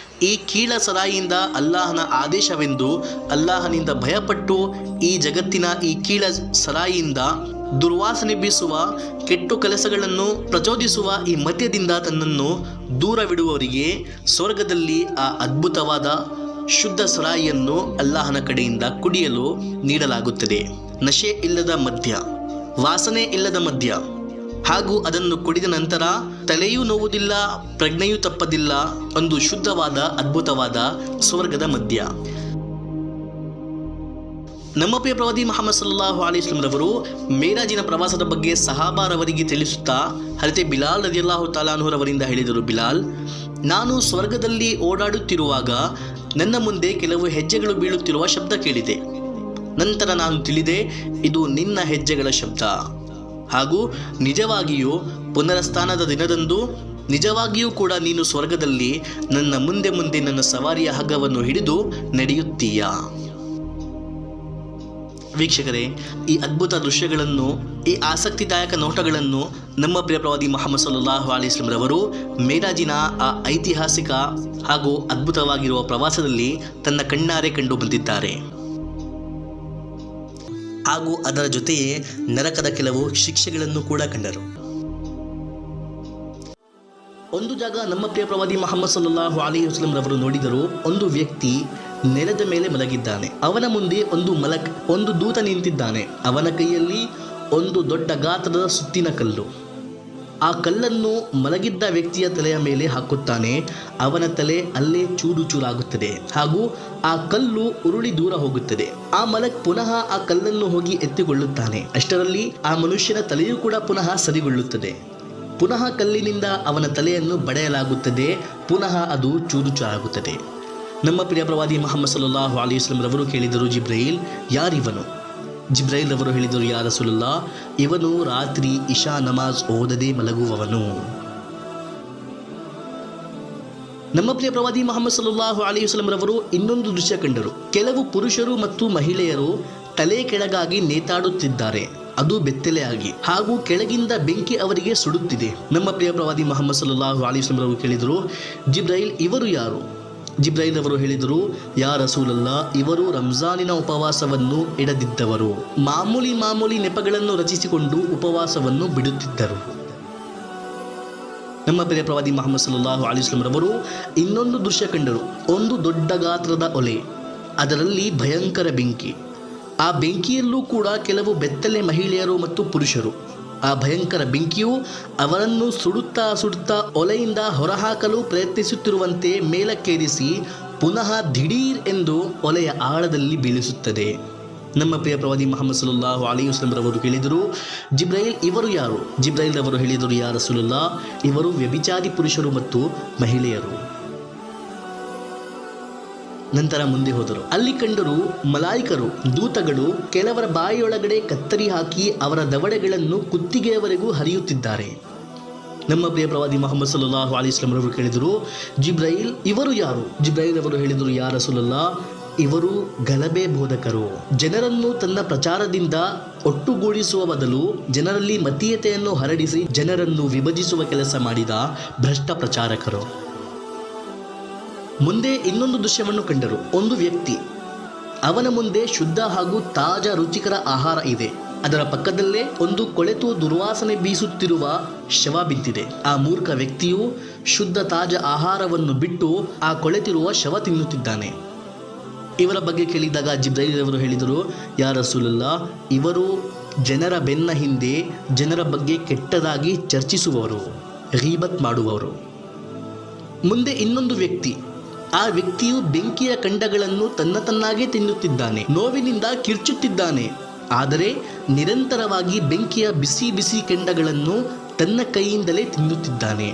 ಈ ಕೀಳ ಸರಾಯಿಯಿಂದ ಅಲ್ಲಾಹನ ಆದೇಶವೆಂದು ಅಲ್ಲಾಹನಿಂದ ಭಯಪಟ್ಟು ಈ ಜಗತ್ತಿನ ಈ ಕೀಳ ಸರಾಯಿಯಿಂದ ದುರ್ವಾಸನೆ ಬೀಸುವ, ಕೆಟ್ಟು ಕೆಲಸಗಳನ್ನು ಪ್ರಚೋದಿಸುವ ಈ ಮದ್ಯದಿಂದ ತನ್ನನ್ನು ದೂರವಿಡುವವರಿಗೆ ಸ್ವರ್ಗದಲ್ಲಿ ಆ ಅದ್ಭುತವಾದ ಶುದ್ಧ ಸರಾಯಿಯನ್ನು ಅಲ್ಲಾಹನ ಕಡೆಯಿಂದ ಕುಡಿಯಲು ನೀಡಲಾಗುತ್ತದೆ. ನಶೆ ಇಲ್ಲದ ಮದ್ಯ, ವಾಸನೆ ಇಲ್ಲದ ಮದ್ಯ, ಹಾಗೂ ಅದನ್ನು ಕುಡಿದ ನಂತರ ತಲೆಯೂ ನೋವುವುದಿಲ್ಲ, ಪ್ರಜ್ಞೆಯೂ ತಪ್ಪದಿಲ್ಲ. ಒಂದು ಶುದ್ಧವಾದ, ಅದ್ಭುತವಾದ ಸ್ವರ್ಗದ ಮದ್ಯ. ನಮ್ಮ ಪ್ರಿಯ ಪ್ರವಾದಿ ಮುಹಮ್ಮದ್ ಸಲ್ಲಲ್ಲಾಹು ಅಲೈಹಿ ವಸಲ್ಲಂ ರವರು ಮೇರಾಜಿನ ಪ್ರವಾಸದ ಬಗ್ಗೆ ಸಹಾಬಾರವರಿಗೆ ತಿಳಿಸುತ್ತಾ ಹಜರತ್ ಬಿಲಾಲ್ ರದಿಯಲ್ಲಾಹು ತಆಲಾ ಅನ್ಹು ರವರಿಂದ ಹೇಳಿದರು, ಬಿಲಾಲ್, ನಾನು ಸ್ವರ್ಗದಲ್ಲಿ ಓಡಾಡುತ್ತಿರುವಾಗ ನನ್ನ ಮುಂದೆ ಕೆಲವು ಹೆಜ್ಜೆಗಳು ಬೀಳುತ್ತಿರುವ ಶಬ್ದ ಕೇಳಿದೆ. ನಂತರ ನಾನು ತಿಳಿದೆ, ಇದು ನಿನ್ನ ಹೆಜ್ಜೆಗಳ ಶಬ್ದ. ಹಾಗೂ ನಿಜವಾಗಿಯೂ ಪುನರಸ್ಥಾನದ ದಿನದಂದು ನಿಜವಾಗಿಯೂ ಕೂಡ ನೀನು ಸ್ವರ್ಗದಲ್ಲಿ ನನ್ನ ಮುಂದೆ ನನ್ನ ಸವಾರಿಯ ಹಗ್ಗವನ್ನು ಹಿಡಿದು ನಡೆಯುತ್ತೀಯಾ? ವೀಕ್ಷಕರೇ, ಈ ಅದ್ಭುತ ದೃಶ್ಯಗಳನ್ನು, ಈ ಆಸಕ್ತಿದಾಯಕ ನೋಟಗಳನ್ನು ನಮ್ಮ ಪ್ರಿಯ ಪ್ರವಾದಿ ಮುಹಮ್ಮದ್ ಸಲ್ಲಲ್ಲಾಹು ಅಲೈಹಿ ವಸಲ್ಲಂ ರವರು ಮೇರಾಜಿನ ಆ ಐತಿಹಾಸಿಕ ಹಾಗೂ ಅದ್ಭುತವಾಗಿರುವ ಪ್ರವಾಸದಲ್ಲಿ ತನ್ನ ಕಣ್ಣಾರೆ ಕಂಡು ಬಂದಿದ್ದಾರೆ. ಹಾಗೂ ಅದರ ಜೊತೆಯೇ ನರಕದ ಕೆಲವು ಶಿಕ್ಷೆಗಳನ್ನು ಕೂಡ ಕಂಡರು. ಒಂದು ಜಾಗ ನಮ್ಮ ಪ್ರಿಯ ಪ್ರವಾದಿ ಮುಹಮ್ಮದ್ ಸಲ್ಲಲ್ಲಾಹು ಅಲೈಹಿ ವಸಲ್ಲಂ ರವರು ನೋಡಿದರು, ಒಂದು ವ್ಯಕ್ತಿ ನೆಲದ ಮೇಲೆ ಮಲಗಿದ್ದಾನೆ. ಅವನ ಮುಂದೆ ಒಂದು ದೂತ ನಿಂತಿದ್ದಾನೆ. ಅವನ ಕೈಯಲ್ಲಿ ಒಂದು ದೊಡ್ಡ ಗಾತ್ರದ ಸುತ್ತಿನ ಕಲ್ಲು. ಆ ಕಲ್ಲನ್ನು ಮಲಗಿದ್ದ ವ್ಯಕ್ತಿಯ ತಲೆಯ ಮೇಲೆ ಹಾಕುತ್ತಾನೆ. ಅವನ ತಲೆ ಅಲ್ಲೇ ಚೂರಾಗುತ್ತದೆ ಹಾಗೂ ಆ ಕಲ್ಲು ಉರುಳಿ ದೂರ ಹೋಗುತ್ತದೆ. ಆ ಮಲಕ್ ಪುನಃ ಆ ಕಲ್ಲನ್ನು ಹೋಗಿ ಎತ್ತಿಕೊಳ್ಳುತ್ತಾನೆ. ಅಷ್ಟರಲ್ಲಿ ಆ ಮನುಷ್ಯನ ತಲೆಯೂ ಕೂಡ ಪುನಃ ಸರಿಗೊಳ್ಳುತ್ತದೆ. ಪುನಃ ಕಲ್ಲಿನಿಂದ ಅವನ ತಲೆಯನ್ನು ಬಡೆಯಲಾಗುತ್ತದೆ. ಪುನಃ ಅದು ಚೂರಾಗುತ್ತದೆ. ನಮ್ಮ ಪ್ರಿಯ ಪ್ರವಾದಿ ಮುಹಮ್ಮದ್ ಸಲ್ಲಲ್ಲಾಹು ಅಲೈಹಿ ವಸಲ್ಲಂ ರವರು ಕೇಳಿದರು, ಜಿಬ್ರೈಲ್, ಯಾರಿವನು? ಜಿಬ್ರೈಲ್ ಅವರು ಹೇಳಿದರು, ಯಾ ರಸೂಲಲ್ಲಾ, ಇವನು ರಾತ್ರಿ ಇಶಾ ನಮಾಜ್ ಓದದೆ ಮಲಗುವವನು. ನಮ್ಮ ಪ್ರಿಯ ಪ್ರವಾದಿ ಮುಹಮ್ಮದ್ ಸಲ್ಲಲ್ಲಾಹು ಅಲೈಹಿ ವಸಲ್ಲಂ ರವರು ಇನ್ನೊಂದು ದೃಶ್ಯ ಕಂಡರು. ಕೆಲವು ಪುರುಷರು ಮತ್ತು ಮಹಿಳೆಯರು ತಲೆ ಕೆಳಗಾಗಿ ನೇತಾಡುತ್ತಿದ್ದಾರೆ, ಅದು ಬೆತ್ತಲೆಯಾಗಿ, ಹಾಗೂ ಕೆಳಗಿಂದ ಬೆಂಕಿ ಅವರಿಗೆ ಸುಡುತ್ತಿದೆ. ನಮ್ಮ ಪ್ರಿಯ ಪ್ರವಾದಿ ಮುಹಮ್ಮದ್ ಸಲ್ಲಲ್ಲಾಹು ಅಲೈಹಿ ವಸಲ್ಲಂ ರವರು ಕೇಳಿದರು, ಜಿಬ್ರೈಲ್, ಇವರು ಯಾರು? ಜಿಬ್ರೈಲ್ ಅವರು ಹೇಳಿದರು, ಯಾ ರಸೂಲಲ್ಲಾ, ಇವರು ರಂಜಾನಿನ ಉಪವಾಸವನ್ನು ಇಡದಿದ್ದವರು. ಮಾಮೂಲಿ ನೆಪಗಳನ್ನು ರಚಿಸಿಕೊಂಡು ಉಪವಾಸವನ್ನು ಬಿಡುತ್ತಿದ್ದರು. ನಮ್ಮ ಪ್ರಿಯ ಪ್ರವಾದಿ ಮುಹಮ್ಮದ್ ಸಲ್ಲಲ್ಲಾಹು ಅಲೈಹಿ ವಸಲ್ಲಂ ರವರು ಇನ್ನೊಂದು ದೃಶ್ಯ ಕಂಡರು. ಒಂದು ದೊಡ್ಡ ಗಾತ್ರದ ಒಲೆ, ಅದರಲ್ಲಿ ಭಯಂಕರ ಬೆಂಕಿ. ಆ ಬೆಂಕಿಯಲ್ಲೂ ಕೂಡ ಕೆಲವು ಬೆತ್ತಲೆ ಮಹಿಳೆಯರು ಮತ್ತು ಪುರುಷರು. ಆ ಭಯಂಕರ ಬೆಂಕಿಯು ಅವರನ್ನು ಸುಡುತ್ತಾ ಒಲೆಯಿಂದ ಹೊರಹಾಕಲು ಪ್ರಯತ್ನಿಸುತ್ತಿರುವಂತೆ ಮೇಲಕ್ಕೇರಿಸಿ ಪುನಃ ದಿಢೀರ್ ಎಂದು ಒಲೆಯ ಆಳದಲ್ಲಿ ಬೀಳಿಸುತ್ತದೆ. ನಮ್ಮ ಪ್ರಿಯ ಪ್ರವಾದಿ ಮುಹಮ್ಮದ್ ಸಲ್ಲಲ್ಲಾಹು ಅಲೈಹಿ ವಸಲ್ಲಂ ರವರು ಹೇಳಿದರು, ಜಿಬ್ರೈಲ್, ಇವರು ಯಾರು? ಜಿಬ್ರೈಲ್ ಅವರು ಹೇಳಿದರು, ಯಾ ರಸೂಲಲ್ಲಾ, ಇವರು ವ್ಯಭಿಚಾರಿ ಪುರುಷರು ಮತ್ತು ಮಹಿಳೆಯರು. ನಂತರ ಮುಂದೆ ಹೋದರು. ಅಲ್ಲಿ ಕಂಡರು ಮಲಾಯಿಕರು, ದೂತಗಳು ಕೆಲವರ ಬಾಯಿಯೊಳಗಡೆ ಕತ್ತರಿ ಹಾಕಿ ಅವರ ದವಡೆಗಳನ್ನು ಕುತ್ತಿಗೆಯವರೆಗೂ ಹರಿಯುತ್ತಿದ್ದಾರೆ. ನಮ್ಮ ಪ್ರಿಯ ಪ್ರವಾದಿ ಮುಹಮ್ಮದ್ ಸಲ್ಲಲ್ಲಾಹು ಅಲೈಹಿ ವಸಲ್ಲಂ ರವರು ಕೇಳಿದರು, ಜಿಬ್ರೈಲ್ ಇವರು ಯಾರು? ಜಿಬ್ರೈಲ್ ಅವರು ಹೇಳಿದರು, ಯಾ ರಸೂಲಲ್ಲಾಹ್, ಇವರು ಗಲಭೆ ಬೋಧಕರು. ಜನರನ್ನು ತನ್ನ ಪ್ರಚಾರದಿಂದ ಒಟ್ಟುಗೂಡಿಸುವ ಬದಲು ಜನರಲ್ಲಿ ಮತೀಯತೆಯನ್ನು ಹರಡಿಸಿ ಜನರನ್ನು ವಿಭಜಿಸುವ ಕೆಲಸ ಮಾಡಿದ ಭ್ರಷ್ಟ ಪ್ರಚಾರಕರು. ಮುಂದೆ ಇನ್ನೊಂದು ದೃಶ್ಯವನ್ನು ಕಂಡರು. ಒಂದು ವ್ಯಕ್ತಿ, ಅವನ ಮುಂದೆ ಶುದ್ಧ ಹಾಗೂ ತಾಜಾ ರುಚಿಕರ ಆಹಾರ ಇದೆ. ಅದರ ಪಕ್ಕದಲ್ಲೇ ಒಂದು ಕೊಳೆತು ದುರ್ವಾಸನೆ ಬೀಸುತ್ತಿರುವ ಶವ ಬಿದ್ದಿದೆ. ಆ ಮೂರ್ಖ ವ್ಯಕ್ತಿಯು ಶುದ್ಧ ತಾಜಾ ಆಹಾರವನ್ನು ಬಿಟ್ಟು ಆ ಕೊಳೆತಿರುವ ಶವ ತಿನ್ನುತ್ತಿದ್ದಾನೆ. ಇವರ ಬಗ್ಗೆ ಕೇಳಿದಾಗ ಜಿಬ್ರೈಲ್ ಅವರು ಹೇಳಿದರು, ಯಾ ರಸೂಲಲ್ಲಾಹ್, ಇವರು ಜನರ ಬೆನ್ನ ಹಿಂದೆ ಜನರ ಬಗ್ಗೆ ಕೆಟ್ಟದಾಗಿ ಚರ್ಚಿಸುವವರು, ಗೀಬತ್ ಮಾಡುವವರು. ಮುಂದೆ ಇನ್ನೊಂದು ವ್ಯಕ್ತಿ, ಆ ವ್ಯಕ್ತಿಯು ಬೆಂಕಿಯ ಖಂಡಗಳನ್ನು ತನ್ನಾಗೇ ತಿನ್ನುತ್ತಿದ್ದಾನೆ, ನೋವಿನಿಂದ ಕಿರ್ಚುತ್ತಿದ್ದಾನೆ. ಆದರೆ ನಿರಂತರವಾಗಿ ಬೆಂಕಿಯ ಬಿಸಿ ಬಿಸಿ ಕೆಂಡಗಳನ್ನು ತನ್ನ ಕೈಯಿಂದಲೇ ತಿನ್ನುತ್ತಿದ್ದಾನೆ.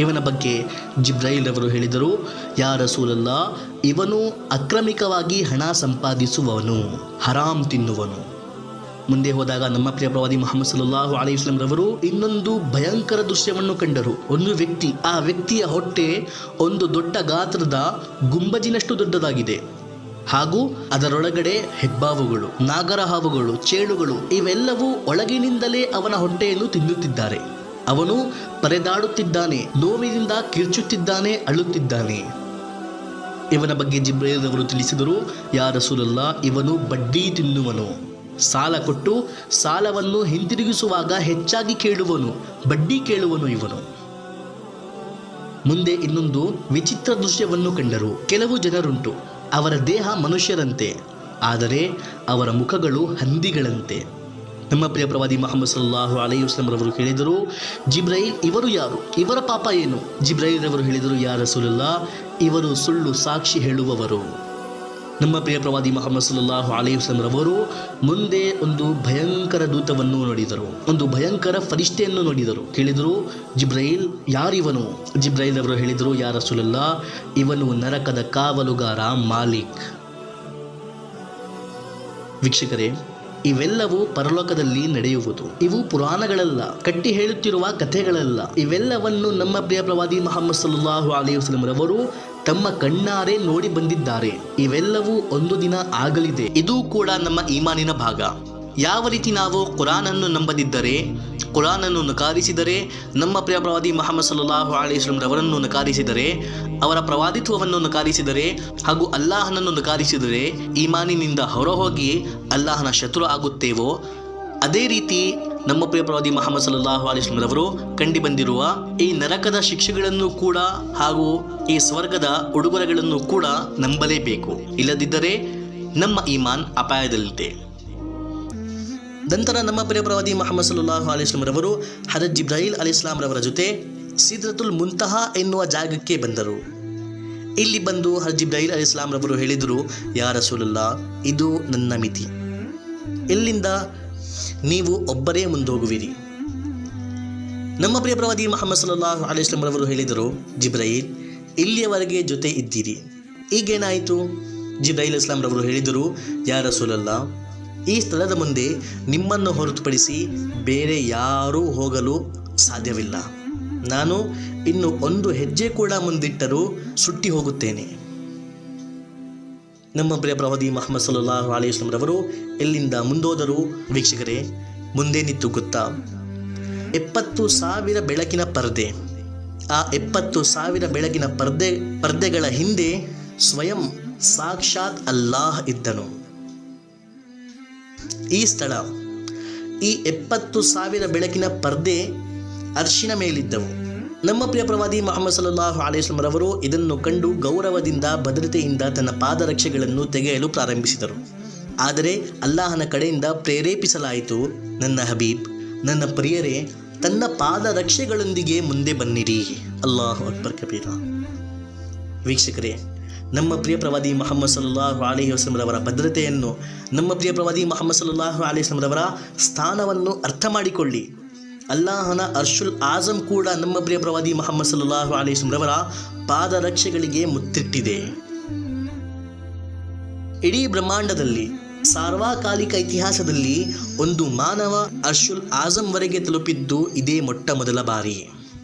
ಇವನ ಬಗ್ಗೆ ಜಿಬ್ರೈಲ್ ಅವರು ಹೇಳಿದರು, ಯಾ ರಸೂಲಲ್ಲಾಹ್, ಇವನು ಅಕ್ರಮಿಕವಾಗಿ ಹಣ ಸಂಪಾದಿಸುವವನು, ಹರಾಮ್ ತಿನ್ನುವನು. ಮುಂದೆ ಹೋದಾಗ ನಮ್ಮ ಪ್ರಿಯ ಪ್ರವಾದಿ ಮುಹಮ್ಮದ್ ಸಲ್ಲಲ್ಲಾಹು ಅಲೈಹಿ ವಸಲ್ಲಂ ರವರು ಇನ್ನೊಂದು ಭಯಂಕರ ದೃಶ್ಯವನ್ನು ಕಂಡರು. ಒಂದು ವ್ಯಕ್ತಿ, ಆ ವ್ಯಕ್ತಿಯ ಹೊಟ್ಟೆ ಒಂದು ದೊಡ್ಡ ಗಾತ್ರದ ಗುಂಬಜಿನಷ್ಟು ದೊಡ್ಡದಾಗಿದೆ ಹಾಗೂ ಅದರೊಳಗಡೆ ಹೆಬ್ಬಾವುಗಳು, ನಾಗರಹಾವುಗಳು, ಚೇಳುಗಳು ಇವೆಲ್ಲವೂ ಒಳಗಿನಿಂದಲೇ ಅವನ ಹೊಟ್ಟೆಯನ್ನು ತಿನ್ನುತ್ತಿದ್ದಾರೆ. ಅವನು ಪರೆದಾಡುತ್ತಿದ್ದಾನೆ, ನೋವಿನಿಂದ ಕಿರ್ಚುತ್ತಿದ್ದಾನೆ, ಅಳುತ್ತಿದ್ದಾನೆ. ಇವನ ಬಗ್ಗೆ ಜಿಬ್ರೈಲ್ ಅವರು ತಿಳಿಸಿದರು, ಯಾ ರಸೂಲಲ್ಲಾಹ್, ಇವನು ಬಡ್ಡಿ ತಿನ್ನುವನು, ಸಾಲ ಕೊಟ್ಟು ಸಾಲವನ್ನು ಹಿಂತಿರುಗಿಸುವಾಗ ಹೆಚ್ಚಾಗಿ ಕೇಳುವನು, ಬಡ್ಡಿ ಕೇಳುವನು ಇವನು. ಮುಂದೆ ಇನ್ನೊಂದು ವಿಚಿತ್ರ ದೃಶ್ಯವನ್ನು ಕಂಡರು. ಕೆಲವು ಜನರುಂಟು, ಅವರ ದೇಹ ಮನುಷ್ಯರಂತೆ, ಆದರೆ ಅವರ ಮುಖಗಳು ಹಂದಿಗಳಂತೆ. ನಮ್ಮ ಪ್ರಿಯ ಪ್ರವಾದಿ ಮುಹಮ್ಮದ್ ಸಲ್ಲಲ್ಲಾಹು ಅಲೈಹಿ ವಸಲ್ಲಂ ರವರು ಕೇಳಿದರು, ಜಿಬ್ರೈಲ್ ಇವರು ಯಾರು? ಇವರ ಪಾಪ ಏನು? ಜಿಬ್ರೈಲ್ ರವರು ಹೇಳಿದರು, ಯಾ ರಸೂಲಲ್ಲಾಹ್, ಇವರು ಸುಳ್ಳು ಸಾಕ್ಷಿ ಹೇಳುವವರು. ನಮ್ಮ ಪ್ರಿಯ ಪ್ರವಾದಿ ಮುಹಮ್ಮದ್ ಸಲ್ಲಲ್ಲಾಹು ಅಲೈಹಿ ವಸಲ್ಲಂ ರವರು ಮುಂದೆ ಒಂದು ಭಯಂಕರ ದೂತವನ್ನು ನೋಡಿದರು, ಒಂದು ಭಯಂಕರ ಫರಿಷ್ಠೆಯನ್ನು ನೋಡಿದರು. ಕೇಳಿದರು, ಜಿಬ್ರೈಲ್ ಯಾರಿವನು? ಜಿಬ್ರೈಲ್ ಅವರು ಹೇಳಿದರು, ಯಾ ರಸೂಲಲ್ಲಾಹ್, ಇವನು ನರಕದ ಕಾವಲುಗಾರ ಮಾಲಿಕ್. ವೀಕ್ಷಕರೇ, ಇವೆಲ್ಲವೂ ಪರಲೋಕದಲ್ಲಿ ನಡೆಯುವುದು. ಇವು ಪುರಾಣಗಳಲ್ಲ, ಕಟ್ಟಿ ಹೇಳುತ್ತಿರುವ ಕಥೆಗಳಲ್ಲ. ಇವೆಲ್ಲವನ್ನು ನಮ್ಮ ಪ್ರಿಯ ಪ್ರವಾದಿ ಮುಹಮ್ಮದ್ ಸಲ್ಲಲ್ಲಾಹು ಅಲೈಹಿ ವಸಲ್ಲಂ ರವರು ತಮ್ಮ ಕಣ್ಣಾರೆ ನೋಡಿ ಬಂದಿದ್ದಾರೆ. ಇವೆಲ್ಲವೂ ಒಂದು ದಿನ ಆಗಲಿದೆ. ಇದು ಕೂಡ ನಮ್ಮ ಈಮಾನಿನ ಭಾಗ. ಯಾವ ರೀತಿ ನಾವು ಕುರಾನನ್ನು ನಂಬದಿದ್ದರೆ, ಕುರಾನನ್ನು ನಕಾರಿಸಿದರೆ, ನಮ್ಮ ಪ್ರಿಯ ಪ್ರವಾದಿ ಮುಹಮ್ಮದ್ ಸಲ್ಲಲ್ಲಾಹು ಅಲೈಹಿ ವಸಲ್ಲಂ ರವರನ್ನು ನಕಾರಿಸಿದರೆ, ಅವರ ಪ್ರವಾದಿತ್ವವನ್ನು ನಕಾರಿಸಿದರೆ ಹಾಗೂ ಅಲ್ಲಾಹನನ್ನು ನಕಾರಿಸಿದರೆ ಈಮಾನಿನಿಂದ ಹೊರಹೋಗಿ ಅಲ್ಲಾಹನ ಶತ್ರು ಆಗುತ್ತೇವೋ, ಅದೇ ರೀತಿ ನಮ್ಮ ಪ್ರಿಯ ಪ್ರವಾದಿ ಮುಹಮ್ಮದ್ ಸಲ್ಲಲ್ಲಾಹು ಅಲೈಹಿ ವಸಲ್ಲಂ ರವರು ಕಂಡು ಬಂದಿರುವ ಈ ನರಕದ ಶಿಕ್ಷೆಗಳನ್ನು ಕೂಡ ಹಾಗೂ ಈ ಸ್ವರ್ಗದ ಉಡುಗೊರೆಗಳನ್ನು ಕೂಡ ನಂಬಲೇಬೇಕು. ಇಲ್ಲದಿದ್ದರೆ ನಮ್ಮ ಈಮಾನ್ ಅಪಾಯದಲ್ಲಿದೆ. ನಂತರ ನಮ್ಮ ಪ್ರಿಯ ಪ್ರವಾದಿ ಮುಹಮ್ಮದ್ ಸಲ್ಲಲ್ಲಾಹು ಅಲೈಹಿ ವಸಲ್ಲಂ ರವರು ಹಜರತ್ ಜಿಬ್ರೈಲ್ ಅಲೈಹಿಸ್ಸಲಾಂ ರವರ ಜೊತೆ ಸಿದ್ರತುಲ್ ಮುಂತಹಾ ಎನ್ನುವ ಜಾಗಕ್ಕೆ ಬಂದರು. ಇಲ್ಲಿ ಬಂದು ಹಜರತ್ ಜಿಬ್ರೈಲ್ ಅಲೈಹಿಸ್ಸಲಾಂ ರವರು ಹೇಳಿದರು, ಯಾ ರಸೂಲಲ್ಲಾಹ್, ಇದು ನನ್ನ ಮಿತಿ, ಇಲ್ಲಿಂದ ನೀವು ಒಬ್ಬರೇ ಮುಂದೋಗುವಿರಿ. ನಮ್ಮ ಪ್ರಿಯ ಪ್ರವಾದಿ ಮುಹಮ್ಮದ್ ಸಲ್ಲಲ್ಲಾಹು ಅಲೈಹಿ ವಸಲ್ಲಂ ರವರು ಹೇಳಿದರು, ಜಿಬ್ರೈಲ್, ಇಲ್ಲಿಯವರೆಗೆ ಜೊತೆ ಇದ್ದೀರಿ, ಈಗೇನಾಯಿತು? ಜಿಬ್ರೈಲ್ ಅಲೈಹಿಸ್ಸಲಾಂ ರವರು ಹೇಳಿದರು, ಯಾ ರಸೂಲಲ್ಲಾಹ್, ಈ ಸ್ಥಳದ ಮುಂದೆ ನಿಮ್ಮನ್ನು ಹೊರತುಪಡಿಸಿ ಬೇರೆ ಯಾರೂ ಹೋಗಲು ಸಾಧ್ಯವಿಲ್ಲ. ನಾನು ಇನ್ನು ಒಂದು ಹೆಜ್ಜೆ ಕೂಡ ಮುಂದಿಟ್ಟರೂ ಸುಟ್ಟಿ ಹೋಗುತ್ತೇನೆ. ನಮ್ಮ ಪ್ರಿಯ ಪ್ರವಾದಿ ಮುಹಮ್ಮದ್ ಸಲ್ಲಲ್ಲಾಹು ಅಲೈಹಿ ವಸಲ್ಲಂ ರವರು ಎಲ್ಲಿಂದ ಮುಂದೋದರು? ವೀಕ್ಷಕರೇ, ಮುಂದೇನಿತ್ತು ಗೊತ್ತಾ? 70,000 ಬೆಳಕಿನ ಪರ್ದೆ. ಆ 70,000 ಬೆಳಕಿನ ಪರ್ದೆಗಳ ಹಿಂದೆ ಸ್ವಯಂ ಸಾಕ್ಷಾತ್ ಅಲ್ಲಾಹ್ ಇದ್ದನು. ಈ ಸ್ಥಳ, ಈ 70,000 ಬೆಳಕಿನ ಪರ್ದೆ ಅರ್ಶಿನ ಮೇಲಿದ್ದವು. ನಮ್ಮ ಪ್ರಿಯ ಪ್ರವಾದಿ ಮುಹಮ್ಮದ್ ಸಲ್ಲಲ್ಲಾಹು ಅಲೈಹಿ ವಸಲ್ಲಂ ರವರು ಇದನ್ನು ಕಂಡು ಗೌರವದಿಂದ, ಭದ್ರತೆಯಿಂದ ತನ್ನ ಪಾದರಕ್ಷೆಗಳನ್ನು ತೆಗೆಯಲು ಪ್ರಾರಂಭಿಸಿದರು. ಆದರೆ ಅಲ್ಲಾಹನ ಕಡೆಯಿಂದ ಪ್ರೇರೇಪಿಸಲಾಯಿತು, ನನ್ನ ಹಬೀಬ್, ನನ್ನ ಪ್ರಿಯರೇ, ತನ್ನ ಪಾದರಕ್ಷೆಗಳೊಂದಿಗೆ ಮುಂದೆ ಬನ್ನಿರಿ. ಅಲ್ಲಾಹು ಅಕ್ಬರ್ ಕಬೀರ. ವೀಕ್ಷಕರೇ, ನಮ್ಮ ಪ್ರಿಯ ಪ್ರವಾದಿ ಮುಹಮ್ಮದ್ ಸಲ್ಲಲ್ಲಾಹು ಅಲೈಹಿ ವಸಲ್ಲಂ ರವರ ಭದ್ರತೆಯನ್ನು, ನಮ್ಮ ಪ್ರಿಯ ಪ್ರವಾದಿ ಮುಹಮ್ಮದ್ ಸಲ್ಲಲ್ಲಾಹು ಅಲೈಹಿ ವಸಲ್ಲಂ ರವರ ಸ್ಥಾನವನ್ನು ಅರ್ಥ ಮಾಡಿಕೊಳ್ಳಿ. ಅಲ್ಲಾಹನ ಅರ್ಶುಲ್ ಆಜಮ್ ಕೂಡ ನಮ್ಮ ಪ್ರಿಯ ಪ್ರವಾದಿ ಮುಹಮ್ಮದ್ ಸಲ್ಲಲ್ಲಾಹು ಅಲೈಹಿ ವಸಲ್ಲಂ ರವರ ಪಾದರಕ್ಷೆಗಳಿಗೆ ಮುತ್ತಿಟ್ಟಿದೆ. ಇಡೀ ಬ್ರಹ್ಮಾಂಡದಲ್ಲಿ ಸಾರ್ವಕಾಲಿಕ ಇತಿಹಾಸದಲ್ಲಿ ಒಂದು ಮಾನವ ಅರ್ಶುಲ್ ಆಜಂವರೆಗೆ ತಲುಪಿದ್ದು ಇದೇ ಮೊಟ್ಟ ಮೊದಲ ಬಾರಿ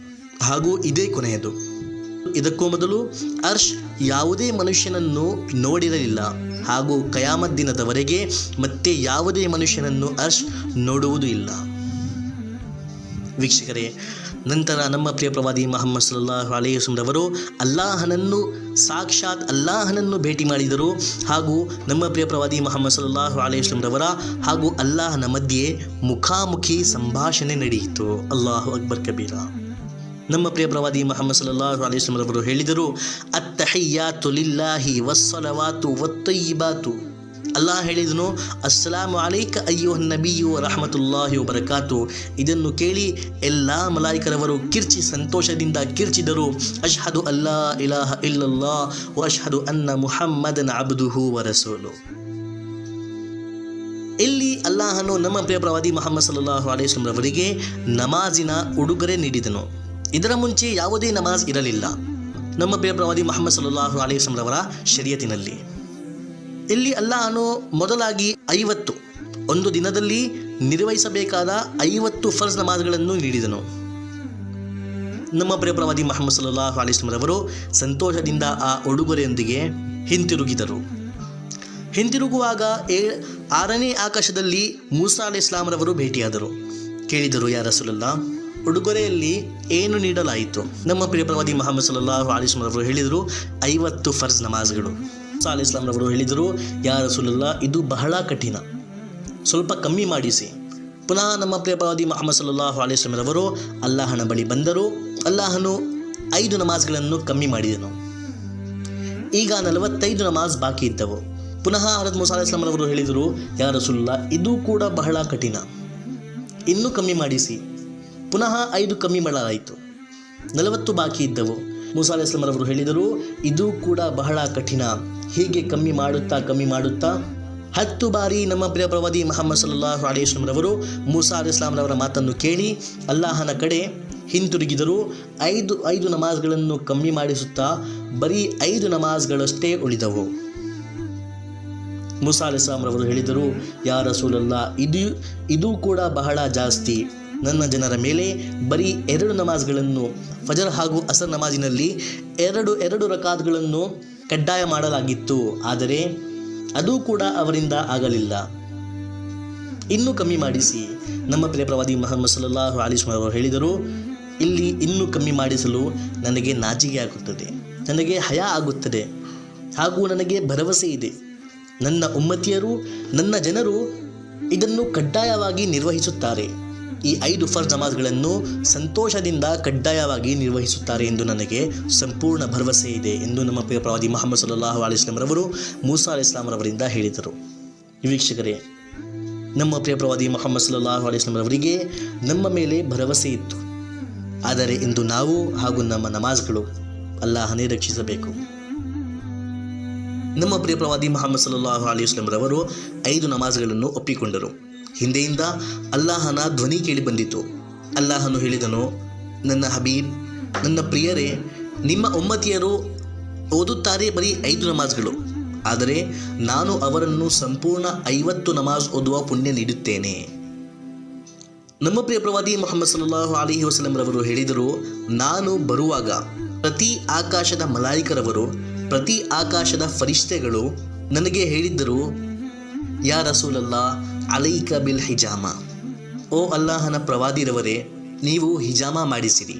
ಹಾಗೂ ಇದೇ ಕೊನೆಯದು. ಇದಕ್ಕೂ ಮೊದಲು ಅರ್ಶ್ ಯಾವುದೇ ಮನುಷ್ಯನನ್ನು ನೋಡಿರಲಿಲ್ಲ ಹಾಗೂ ಕಯಾಮತ್ ದಿನದವರೆಗೆ ಮತ್ತೆ ಯಾವುದೇ ಮನುಷ್ಯನನ್ನು ಅರ್ಶ್ ನೋಡುವುದೂ ಇಲ್ಲ. ವೀಕ್ಷಕರೇ, ನಂತರ ನಮ್ಮ ಪ್ರಿಯ ಪ್ರವಾದಿ ಮುಹಮ್ಮದ್ ಸಲ್ಲಲ್ಲಾಹು ಅಲೈಹಿ ವಸಲ್ಲಂ ರವರು ಸಾಕ್ಷಾತ್ ಅಲ್ಲಾಹನನ್ನು ಭೇಟಿ ಮಾಡಿದರು ಹಾಗೂ ನಮ್ಮ ಪ್ರಿಯ ಪ್ರವಾದಿ ಮುಹಮ್ಮದ್ ಸಲ್ಲಲ್ಲಾಹು ಅಲೈಹಿ ವಸಲ್ಲಂ ರವರ ಹಾಗೂ ಅಲ್ಲಾಹನ ಮಧ್ಯೆ ಮುಖಾಮುಖಿ ಸಂಭಾಷಣೆ ನಡೆಯಿತು. ಅಲ್ಲಾಹು ಅಕ್ಬರ್ ಕಬೀರ. ನಮ್ಮ ಪ್ರಿಯ ಪ್ರವಾದಿ ಮುಹಮ್ಮದ್ ಸಲ್ಲಲ್ಲಾಹು ಅಲೈಹಿ ವಸಲ್ಲಂ ರವರು ಹೇಳಿದರು, ಅತ್ತಹಿಯ್ಯಾತು ಲಿಲ್ಲಾಹಿ ವಸ್ಸಲವಾತು ವತ್ತಯ್ಯಿಬಾತು. ಅಲ್ಲಾಹ್ ಹೇಳಿದನು, ಅಸ್ಸಲಾಮು ಅಲೈಕ ಅಯ್ಯುಹನ್ ನಬಿಯು ರಹಮತುಲ್ಲಾಹಿ ವಬರಕಾತು. ಇದನ್ನು ಕೇಳಿ ಎಲ್ಲ ಮಲಾಯಿಕರವರು ಸಂತೋಷದಿಂದ ಕಿರ್ಚಿದರು, ಅಶ್ಹದು ಅಲ್ಲಾ ಇಲಾಹ ಇಲ್ಲಲ್ಲಾಹ್ ವ ಅಶ್ಹದು ಅನ್ನ ಮುಹಮ್ಮದನ ಅಬ್ದುಹು ವ ರಸೂಲು. ಇಲ್ಲಿ ಅಲ್ಲಾಹನು ನಮ್ಮ ಪ್ರಿಯ ಪ್ರವಾದಿ ಮುಹಮ್ಮದ್ ಸಲ್ಲಲ್ಲಾಹು ಅಲೈಹಿ ವಸಲ್ಲಂ ರವರಿಗೆ ನಮಾಜಿನ ಉಡುಗೊರೆ ನೀಡಿದನು. ಇದರ ಮುಂಚೆ ಯಾವುದೇ ನಮಾಜ್ ಇರಲಿಲ್ಲ ನಮ್ಮ ಪ್ರಿಯ ಪ್ರವಾದಿ ಮುಹಮ್ಮದ್ ಸಲ್ಲಲ್ಲಾಹು ಅಲೈಹಿ ವಸಲ್ಲಂ ರವರ ಶರೀಯತಿನಲ್ಲಿ. ಇಲ್ಲಿ ಅಲ್ಲಾಹನು ಮೊದಲಾಗಿ 50 ಒಂದು ದಿನದಲ್ಲಿ ನಿರ್ವಹಿಸಬೇಕಾದ 50 ಫರ್ಜ್ ನಮಾಜ್ಗಳನ್ನು ನೀಡಿದನು. ನಮ್ಮ ಪ್ರಿಯ ಪ್ರವಾದಿ ಮುಹಮ್ಮದ್ ಸಲ್ಲಲ್ಲಾಹು ಅಲೈಹಿ ವಸಲ್ಲಂ ರವರು ಸಂತೋಷದಿಂದ ಆ ಉಡುಗೊರೆಯೊಂದಿಗೆ ಹಿಂತಿರುಗಿದರು. ಹಿಂತಿರುಗುವಾಗ 6ನೇ ಆಕಾಶದಲ್ಲಿ ಮೂಸಾ ಅಲೈಹಿಸ್ಸಲಾಂ ರವರು ಭೇಟಿಯಾದರು. ಕೇಳಿದರು, ಯಾ ರಸೂಲಲ್ಲಾಹ್, ಉಡುಗೊರೆಯಲ್ಲಿ ಏನು ನೀಡಲಾಯಿತು? ನಮ್ಮ ಪ್ರಿಯ ಪ್ರವಾದಿ ಮುಹಮ್ಮದ್ ಸಲ್ಲಲ್ಲಾಹು ಅಲೈಹಿ ವಸಲ್ಲಂ ರವರು ಹೇಳಿದರು, 50 ಫರ್ಜ್ ನಮಾಜ್ಗಳು. ಮೂಸಾ ಅಲೈಹಿಸ್ಸಲಾಂ ರವರು ಹೇಳಿದರು, ಯಾ ರಸೂಲಲ್ಲಾಹ್, ಇದು ಬಹಳ ಕಠಿಣ, ಸ್ವಲ್ಪ ಕಮ್ಮಿ ಮಾಡಿಸಿ. ಪುನಃ ನಮ್ಮ ಪ್ರಿಯ ಪ್ರವಾದಿ ಮುಹಮ್ಮದ್ ಸಲ್ಲಲ್ಲಾಹು ಅಲೈಹಿ ವಸಲ್ಲಂ ರವರು ಅಲ್ಲಾಹನ ಬಳಿ ಬಂದರು. ಅಲ್ಲಾಹನು 5 ನಮಾಜ್ಗಳನ್ನು ಕಮ್ಮಿ ಮಾಡಿದನು. ಈಗ 45 ನಮಾಜ್ ಬಾಕಿ ಇದ್ದವು. ಪುನಃ ಹಜರತ್ ಮೂಸಾ ಅಲೈಹಿಸ್ಸಲಾಂ ರವರು ಹೇಳಿದರು, ಯಾ ರಸೂಲಲ್ಲಾಹ್, ಇದು ಕೂಡ ಬಹಳ ಕಠಿಣ, ಇನ್ನೂ ಕಮ್ಮಿ ಮಾಡಿಸಿ. ಪುನಃ 5 ಕಮ್ಮಿ ಮಾಡಲಾಯಿತು. 40 ಬಾಕಿ ಇದ್ದವು. ಮೂಸಾ ಅಲೈಹಿಸ್ಸಲಾಂ ರವರು ಹೇಳಿದರು, ಇದು ಕೂಡ ಬಹಳ ಕಠಿಣ. ಹೀಗೆ ಕಮ್ಮಿ ಮಾಡುತ್ತಾ 10 ಬಾರಿ ನಮ್ಮ ಪ್ರಿಯ ಪ್ರವಾದಿ ಮುಹಮ್ಮದ್ ಸಲ್ಲಲ್ಲಾಹು ಅಲೈಹಿ ವಸಲ್ಲಂ ರವರು ಮೂಸಾ ಅಲೈಹಿಸ್ಸಲಾಂ ರವರ ಮಾತನ್ನು ಕೇಳಿ ಅಲ್ಲಾಹನ ಕಡೆ ಹಿಂತಿರುಗಿದರು. 5 ನಮಾಜ್ಗಳನ್ನು ಕಮ್ಮಿ ಮಾಡಿಸುತ್ತಾ ಬರೀ 5 ನಮಾಜ್ಗಳಷ್ಟೇ ಉಳಿದವು. ಮೂಸಾ ಅಲೈಹಿಸ್ಸಲಾಂ ರವರು ಹೇಳಿದರು, ಯಾ ರಸೂಲಲ್ಲಾಹ್, ಇದು ಕೂಡ ಬಹಳ ಜಾಸ್ತಿ. ನನ್ನ ಜನರ ಮೇಲೆ ಬರೀ 2 ನಮಾಜ್ಗಳನ್ನು, ಫಜರ್ ಹಾಗೂ ಅಸರ್ ನಮಾಜಿನಲ್ಲಿ 2 ರಕಾತ್ಗಳನ್ನು ಕಡ್ಡಾಯ ಮಾಡಲಾಗಿತ್ತು. ಆದರೆ ಅದು ಕೂಡ ಅವರಿಂದ ಆಗಲಿಲ್ಲ. ಇನ್ನೂ ಕಮ್ಮಿ ಮಾಡಿಸಿ. ನಮ್ಮ ಪ್ರಿಯ ಪ್ರವಾದಿ ಮುಹಮ್ಮದ್ ಸಲ್ಲಲ್ಲಾಹು ಅಲೈಹಿ ವಸಲ್ಲಂ ಅವರು ಹೇಳಿದರು, ಇಲ್ಲಿ ಇನ್ನೂ ಕಮ್ಮಿ ಮಾಡಿಸಲು ನನಗೆ ನಾಚಿಕೆ ಆಗುತ್ತದೆ, ನನಗೆ ಹಯ ಆಗುತ್ತದೆ ಹಾಗೂ ನನಗೆ ಭರವಸೆ ಇದೆ. ನನ್ನ ಉಮ್ಮತಿಯರು, ನನ್ನ ಜನರು ಇದನ್ನು ಕಡ್ಡಾಯವಾಗಿ ನಿರ್ವಹಿಸುತ್ತಾರೆ. ಈ 5 ಫರ್ಜ್ ನಮಾಜ್ಗಳನ್ನು ಸಂತೋಷದಿಂದ ಕಡ್ಡಾಯವಾಗಿ ನಿರ್ವಹಿಸುತ್ತಾರೆ ಎಂದು ನನಗೆ ಸಂಪೂರ್ಣ ಭರವಸೆ ಇದೆ ಎಂದು ನಮ್ಮ ಪ್ರಿಯ ಪ್ರವಾದಿ ಮುಹಮ್ಮದ್ ಸಲ್ಲಲ್ಲಾಹು ಅಲೈಹಿ ವಸಲ್ಲಂ ರವರು ಮೂಸಾ ಅಲೈಹಿಸ್ಸಲಾಂ ರವರಿಂದ ಹೇಳಿದರು. ವೀಕ್ಷಕರೇ, ನಮ್ಮ ಪ್ರಿಯ ಪ್ರವಾದಿ ಮುಹಮ್ಮದ್ ಸಲ್ಲಲ್ಲಾಹು ಅಲೈಹಿ ವಸಲ್ಲಂ ರವರಿಗೆ ನಮ್ಮ ಮೇಲೆ ಭರವಸೆ ಇತ್ತು. ಆದರೆ ಇಂದು ನಾವು ಹಾಗೂ ನಮ್ಮ ನಮಾಜ್ಗಳು ಅಲ್ಲಾಹನೇ ರಕ್ಷಿಸಬೇಕು. ನಮ್ಮ ಪ್ರಿಯ ಪ್ರವಾದಿ ಮುಹಮ್ಮದ್ ಸಲ್ಲಲ್ಲಾಹು ಅಲೈಹಿ ವಸಲ್ಲಂ ರವರು 5 ನಮಾಜ್ಗಳನ್ನು ಒಪ್ಪಿಕೊಂಡರು. ಹಿಂದೆಯಿಂದ ಅಲ್ಲಾಹನ ಧ್ವನಿ ಕೇಳಿ ಬಂದಿತು. ಅಲ್ಲಾಹನು ಹೇಳಿದನು, ನನ್ನ ಹಬೀಬ್, ನನ್ನ ಪ್ರಿಯರೇ, ನಿಮ್ಮ ಉಮ್ಮತಿಯರು ಓದುತ್ತಾರೆ ಬರೀ 5 ನಮಾಜ್ಗಳು, ಆದರೆ ನಾನು ಅವರನ್ನು ಸಂಪೂರ್ಣ 50 ನಮಾಜ್ ಓದುವ ಪುಣ್ಯ ನೀಡುತ್ತೇನೆ. ನಮ್ಮ ಪ್ರಿಯ ಪ್ರವಾದಿ ಮುಹಮ್ಮದ್ ಸಲ್ಲಲ್ಲಾಹು ಅಲೈಹಿ ವಸಲ್ಲಂ ರವರು ಹೇಳಿದರು, ನಾನು ಬರುವಾಗ ಪ್ರತಿ ಆಕಾಶದ ಮಲಾಯಿಕರವರು, ಪ್ರತಿ ಆಕಾಶದ ಫರಿಷ್ಠೆಗಳು ನನಗೆ ಹೇಳಿದ್ದರು, ಯಾ ರಸೂಲಲ್ಲಾಹ್, ಅಲೈಕ ಬಿಲ್ ಹಿಜಾಮ. ಓ ಅಲ್ಲಾಹನ ಪ್ರವಾದಿರವರೇ, ನೀವು ಹಿಜಾಮ ಮಾಡಿಸಿರಿ.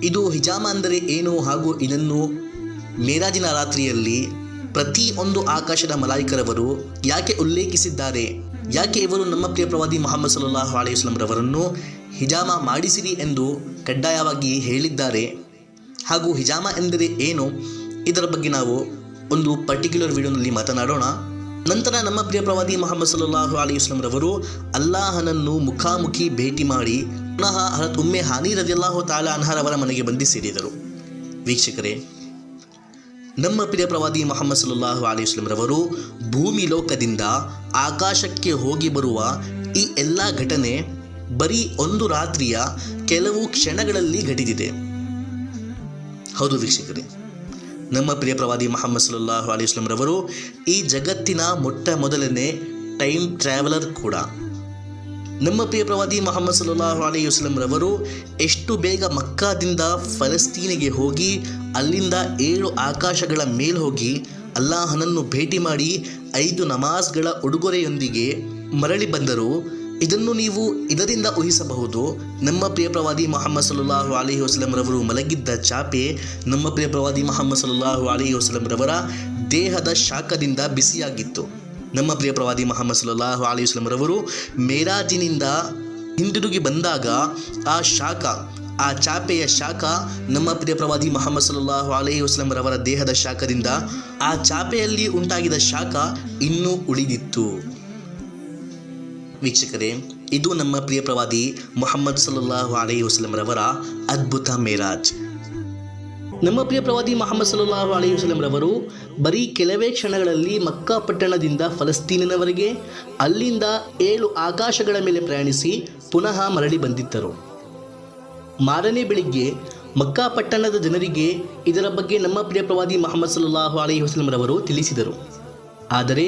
ಇದು ಹಿಜಾಮ ಅಂದರೆ ಏನು ಹಾಗೂ ಇದನ್ನು ಮೇರಾಜಿನ ರಾತ್ರಿಯಲ್ಲಿ ಪ್ರತಿಯೊಂದು ಆಕಾಶದ ಮಲಾಯಿಕರವರು ಯಾಕೆ ಉಲ್ಲೇಖಿಸಿದ್ದಾರೆ, ಯಾಕೆ ಇವರು ನಮ್ಮ ಪ್ರಿಯ ಪ್ರವಾದಿ ಮುಹಮ್ಮದ್ ಸಲ್ಲಲ್ಲಾಹು ಅಲೈಹಿ ವಸಲ್ಲಂ ರವರನ್ನು ಹಿಜಾಮ ಮಾಡಿಸಿರಿ ಎಂದು ಕಡ್ಡಾಯವಾಗಿ ಹೇಳಿದ್ದಾರೆ ಹಾಗೂ ಹಿಜಾಮ ಎಂದರೆ ಏನು, ಇದರ ಬಗ್ಗೆ ನಾವು ಒಂದು ಪರ್ಟಿಕ್ಯುಲರ್ ವಿಡಿಯೋನಲ್ಲಿ ಮಾತನಾಡೋಣ. ನಂತರ ನಮ್ಮ ಪ್ರಿಯ ಪ್ರವಾದಿ ಮುಹಮ್ಮದ್ ಸಲ್ಲಲ್ಲಾಹು ಅಲೈಹಿ ವಸಲ್ಲಂ ರವರು ಅಲ್ಲಾಹನನ್ನು ಮುಖಾಮುಖಿ ಭೇಟಿ ಮಾಡಿ ಪುನಃ ಹಜರತ್ ಉಮ್ಮೆ ಹಾನಿ ರದಿಯಲ್ಲಾಹು ತಾಲಾ ಅನ್ಹಾರವರ ಮನೆಗೆ ಬಂದು ಸೇರಿದರು. ವೀಕ್ಷಕರೇ, ನಮ್ಮ ಪ್ರಿಯ ಪ್ರವಾದಿ ಮುಹಮ್ಮದ್ ಸಲ್ಲಲ್ಲಾಹು ಅಲೈಹಿ ವಸಲ್ಲಂ ರವರು ಭೂಮಿ ಲೋಕದಿಂದ ಆಕಾಶಕ್ಕೆ ಹೋಗಿ ಬರುವ ಈ ಎಲ್ಲ ಘಟನೆ ಬರೀ ಒಂದು ರಾತ್ರಿಯ ಕೆಲವು ಕ್ಷಣಗಳಲ್ಲಿ ಘಟಿಸಿದೆ. ಹೌದು ವೀಕ್ಷಕರೇ, ನಮ್ಮ ಪ್ರಿಯ ಪ್ರವಾದಿ ಮುಹಮ್ಮದ್ ಸಲ್ಲಲ್ಲಾಹು ಅಲೈಹಿ ವಸಲ್ಲಂ ರವರು ಈ ಜಗತ್ತಿನ ಮೊಟ್ಟ ಮೊದಲನೇ ಟೈಮ್ ಟ್ರಾವೆಲರ್ ಕೂಡ. ನಮ್ಮ ಪ್ರಿಯ ಪ್ರವಾದಿ ಮುಹಮ್ಮದ್ ಸಲ್ಲಲ್ಲಾಹು ಅಲೈಹಿ ವಸಲ್ಲಂ ರವರು ಎಷ್ಟು ಬೇಗ ಮಕ್ಕಾದಿಂದ ಫಲಸ್ತೀನಿಗೆ ಹೋಗಿ ಅಲ್ಲಿಂದ 7 ಆಕಾಶಗಳ ಮೇಲೆ ಹೋಗಿ ಅಲ್ಲಾಹನನ್ನು ಭೇಟಿ ಮಾಡಿ 5 ನಮಾಜ್ಗಳ ಉಡುಗೊರೆಯೊಂದಿಗೆ ಮರಳಿ ಬಂದರು. ಇದನ್ನು ನೀವು ಇದರಿಂದ ಊಹಿಸಬಹುದು. ನಮ್ಮ ಪ್ರಿಯ ಪ್ರವಾದಿ ಮುಹಮ್ಮದ್ ಸಲ್ಲಲ್ಲಾಹು ಅಲೈಹಿ ವಸಲ್ಲಂ ರವರು ಮಲಗಿದ್ದ ಚಾಪೆ ನಮ್ಮ ಪ್ರಿಯ ಪ್ರವಾದಿ ಮುಹಮ್ಮದ್ ಸಲ್ಲಲ್ಲಾಹು ಅಲೈಹಿ ವಸಲ್ಲಂ ರವರ ದೇಹದ ಶಾಖದಿಂದ ಬಿಸಿಯಾಗಿತ್ತು. ನಮ್ಮ ಪ್ರಿಯ ಪ್ರವಾದಿ ಮುಹಮ್ಮದ್ ಸಲ್ಲಲ್ಲಾಹು ಅಲೈಹಿ ವಸಲ್ಲಂ ರವರು ಮೇರಾಜಿನಿಂದ ಹಿಂದಿರುಗಿ ಬಂದಾಗ ಆ ಚಾಪೆಯ ಶಾಖ ನಮ್ಮ ಪ್ರಿಯ ಪ್ರವಾದಿ ಮುಹಮ್ಮದ್ ಸಲ್ಲಲ್ಲಾಹು ಅಲೈಹಿ ವಸಲ್ಲಂ ರವರ ದೇಹದ ಶಾಖದಿಂದ ಆ ಚಾಪೆಯಲ್ಲಿ ಉಂಟಾಗಿದ್ದ ಶಾಖ ಇನ್ನೂ ಉಳಿದಿತ್ತು. ವೀಕ್ಷಕರೇ, ಇದು ನಮ್ಮ ಪ್ರಿಯ ಪ್ರವಾದಿ ಮುಹಮ್ಮದ್ ಸಲ್ಲಲ್ಲಾಹು ಅಲೈಹಿ ವಸಲ್ಲಂ ರವರ ಅದ್ಭುತ ಮೇರಾಜ್. ನಮ್ಮ ಪ್ರಿಯ ಪ್ರವಾದಿ ಮುಹಮ್ಮದ್ ಸಲ್ಲಲ್ಲಾಹು ಅಲೈಹಿ ವಸಲ್ಲಂ ರವರು ಬರೀ ಕೆಲವೇ ಕ್ಷಣಗಳಲ್ಲಿ ಮಕ್ಕಾ ಪಟ್ಟಣದಿಂದ ಫಲಸ್ತೀನಿನವರೆಗೆ, ಅಲ್ಲಿಂದ 7 ಆಕಾಶಗಳ ಮೇಲೆ ಪ್ರಯಾಣಿಸಿ ಪುನಃ ಮರಳಿ ಬಂದಿದ್ದರು. ಮಾರನೇ ಬೆಳಿಗ್ಗೆ ಮಕ್ಕಾ ಪಟ್ಟಣದ ಜನರಿಗೆ ಇದರ ಬಗ್ಗೆ ನಮ್ಮ ಪ್ರಿಯ ಪ್ರವಾದಿ ಮುಹಮ್ಮದ್ ಸಲ್ಲಲ್ಲಾಹು ಅಲೈಹಿ ವಸಲ್ಲಂ ರವರು ತಿಳಿಸಿದರು. ಆದರೆ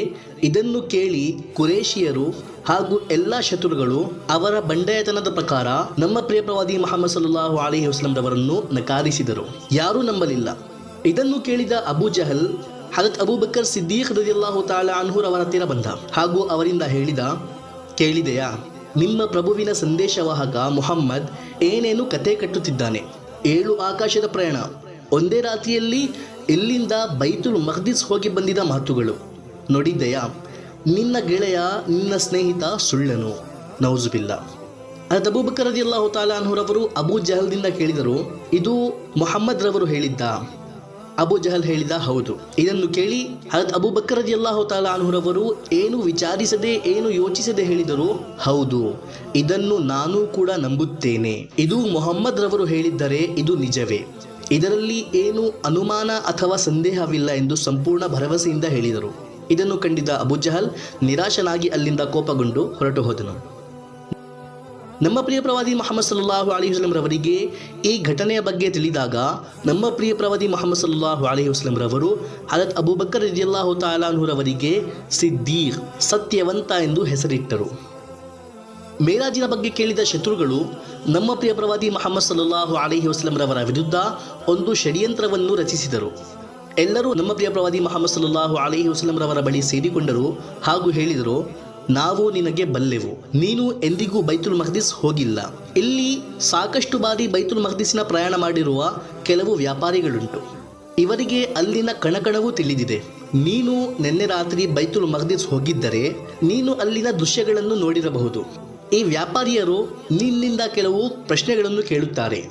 ಇದನ್ನು ಕೇಳಿ ಕುರೇಶಿಯರು ಹಾಗೂ ಎಲ್ಲ ಶತ್ರುಗಳು ಅವರ ಬಂಡಾಯತನದ ಪ್ರಕಾರ ನಮ್ಮ ಪ್ರಿಯ ಪ್ರವಾದಿ ಮುಹಮ್ಮದ್ ಸಲ್ಲಲ್ಲಾಹು ಅಲೈಹಿ ವಸಲ್ಲಂ ರವರನ್ನು ನಕಾರಿಸಿದರು. ಯಾರೂ ನಂಬಲಿಲ್ಲ. ಇದನ್ನು ಕೇಳಿದ ಅಬೂ ಜಹಲ್ ಹಜರತ್ ಅಬೂಬಕರ್ ಸಿದ್ದೀಕ್ ರದಿಯಲ್ಲಾಹು ತಆಲಾ ಅನ್ಹು ಅವರ ಹತ್ತಿರ ಬಂದ ಹಾಗೂ ಅವರಿಂದ ಹೇಳಿದ, ಕೇಳಿದೆಯಾ, ನಿಮ್ಮ ಪ್ರಭುವಿನ ಸಂದೇಶವಾಹಕ ಮುಹಮ್ಮದ್ ಏನೇನು ಕತೆ ಕಟ್ಟುತ್ತಿದ್ದಾನೆ. 7 ಆಕಾಶದ ಪ್ರಯಾಣ, ಒಂದೇ ರಾತ್ರಿಯಲ್ಲಿ ಇಲ್ಲಿಂದ ಬೈತುಲ್ ಮಖ್ದಿಸ್ ಹೋಗಿ ಬಂದಿದ್ದ ಮಾತುಗಳು ನೋಡಿದ್ದೆಯಾ? ನಿನ್ನ ಗೆಳೆಯ, ನಿನ್ನ ಸ್ನೇಹಿತ ಸುಳ್ಳನು, ನೌಜುಬಿಲ್ಲ. ಹಜರತ್ ಅಬೂಬಕರ್ ರದಿಯಲ್ಲಾಹು ತಆಲಾ ಅನ್ಹು ರವರು ಅಬೂ ಜಹಲ್ದಿಂದ ಕೇಳಿದರು, ಇದು ಮುಹಮ್ಮದ್ ರವರು ಹೇಳಿದ್ದ? ಅಬೂ ಜಹಲ್ ಹೇಳಿದ, ಹೌದು. ಇದನ್ನು ಕೇಳಿ ಹಜರತ್ ಅಬೂಬಕರ್ ರದಿಯಲ್ಲಾಹು ತಆಲಾ ಅನ್ಹು ರವರು ಏನು ವಿಚಾರಿಸದೆ, ಏನು ಯೋಚಿಸದೆ ಹೇಳಿದರು, ಹೌದು, ಇದನ್ನು ನಾನು ಕೂಡ ನಂಬುತ್ತೇನೆ. ಇದು ಮುಹಮ್ಮದ್ ರವರು ಹೇಳಿದ್ದರೆ ಇದು ನಿಜವೇ, ಇದರಲ್ಲಿ ಏನು ಅನುಮಾನ ಅಥವಾ ಸಂದೇಹವಿಲ್ಲ ಎಂದು ಸಂಪೂರ್ಣ ಭರವಸೆಯಿಂದ ಹೇಳಿದರು. ಇದನ್ನು ಕಂಡಿದ್ದ ಅಬೂ ಜಹಲ್ ನಿರಾಶನಾಗಿ ಅಲ್ಲಿಂದ ಕೋಪಗೊಂಡು ಹೊರಟು ಹೋದನು. ನಮ್ಮ ಪ್ರಿಯ ಪ್ರವಾದಿ ಮುಹಮ್ಮದ್ ಸಲ್ಲಲ್ಲಾಹು ಅಲೈಹಿ ವಸಲ್ಲಂ ರವರಿಗೆ ಈ ಘಟನೆಯ ಬಗ್ಗೆ ತಿಳಿದಾಗ ನಮ್ಮ ಪ್ರಿಯ ಪ್ರವಾದಿ ಮುಹಮ್ಮದ್ ಸಲ್ಲಲ್ಲಾಹು ಅಲೈಹಿ ವಸಲ್ಲಂ ರವರು ಹಜರತ್ ಅಬೂಬಕರ್ ರದಿಯಲ್ಲಾಹು ತಆಲಾ ಅನ್ಹು ರವರಿಗೆ ಸಿದ್ದೀಕ್, ಸತ್ಯವಂತ ಎಂದು ಹೆಸರಿಟ್ಟರು. ಮೇರಾಜಿನ ಬಗ್ಗೆ ಕೇಳಿದ ಶತ್ರುಗಳು ನಮ್ಮ ಪ್ರಿಯ ಪ್ರವಾದಿ ಮುಹಮ್ಮದ್ ಸಲ್ಲಲ್ಲಾಹು ಅಲೈಹಿ ವಸಲ್ಲಂ ರವರ ವಿರುದ್ಧ ಒಂದು ಷಡ್ಯಂತ್ರವನ್ನು ರಚಿಸಿದರು. ಎಲ್ಲರೂ ನಮ್ಮ ಪ್ರಿಯ ಪ್ರವಾದಿ ಮುಹಮ್ಮದ್ ಸಲ್ಲಲ್ಲಾಹು ಅಲೈಹಿ ವಸಲ್ಲಂ ರವರ ಬಳಿ ಸೇರಿಕೊಂಡರು ಹಾಗೂ ಹೇಳಿದರು, ನಾವು ನಿನಗೆ ಬಲ್ಲೆವು, ನೀನು ಎಂದಿಗೂ ಬೈತುಲ್ ಮಖ್ದಿಸ್ ಹೋಗಿಲ್ಲ. ಇಲ್ಲಿ ಸಾಕಷ್ಟು ಬಾರಿ ಬೈತುಲ್ ಮಖ್ದಿಸ್ನ ಪ್ರಯಾಣ ಮಾಡಿರುವ ಕೆಲವು ವ್ಯಾಪಾರಿಗಳುಂಟು. ಇವರಿಗೆ ಅಲ್ಲಿನ ಕಣಕಣವೂ ತಿಳಿದಿದೆ. ನೀನು ನಿನ್ನೆ ರಾತ್ರಿ ಬೈತುಲ್ ಮಖ್ದಿಸ್ ಹೋಗಿದ್ದರೆ ನೀನು ಅಲ್ಲಿನ ದೃಶ್ಯಗಳನ್ನು ನೋಡಿರಬಹುದು. ಈ ವ್ಯಾಪಾರಿಯರು ನಿನ್ನಿಂದ ಕೆಲವು ಪ್ರಶ್ನೆಗಳನ್ನು ಕೇಳುತ್ತಾರೆ.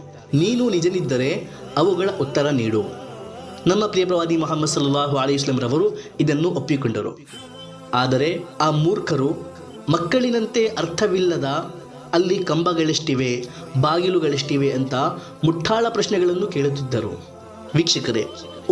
ನೀನು ನಿಜನಿದ್ದರೆ ಅವುಗಳ ಉತ್ತರ ನೀಡು. ನಮ್ಮ ಪ್ರಿಯ ಪ್ರವಾದಿ ಮುಹಮ್ಮದ್ ಸಲ್ಲಲ್ಲಾಹು ಅಲೈಹಿ ವಸಲ್ಲಂ ರವರು ಇದನ್ನು ಒಪ್ಪಿಕೊಂಡರು. ಆದರೆ ಆ ಮೂರ್ಖರು ಮಕ್ಕಳಿನಂತೆ ಅರ್ಥವಿಲ್ಲದ ಅಲ್ಲಿ ಕಂಬಗಳೆಷ್ಟಿವೆ, ಬಾಗಿಲುಗಳೆಷ್ಟಿವೆ ಅಂತ ಮುಟ್ಟಾಳ ಪ್ರಶ್ನೆಗಳನ್ನು ಕೇಳುತ್ತಿದ್ದರು. ವೀಕ್ಷಕರೇ,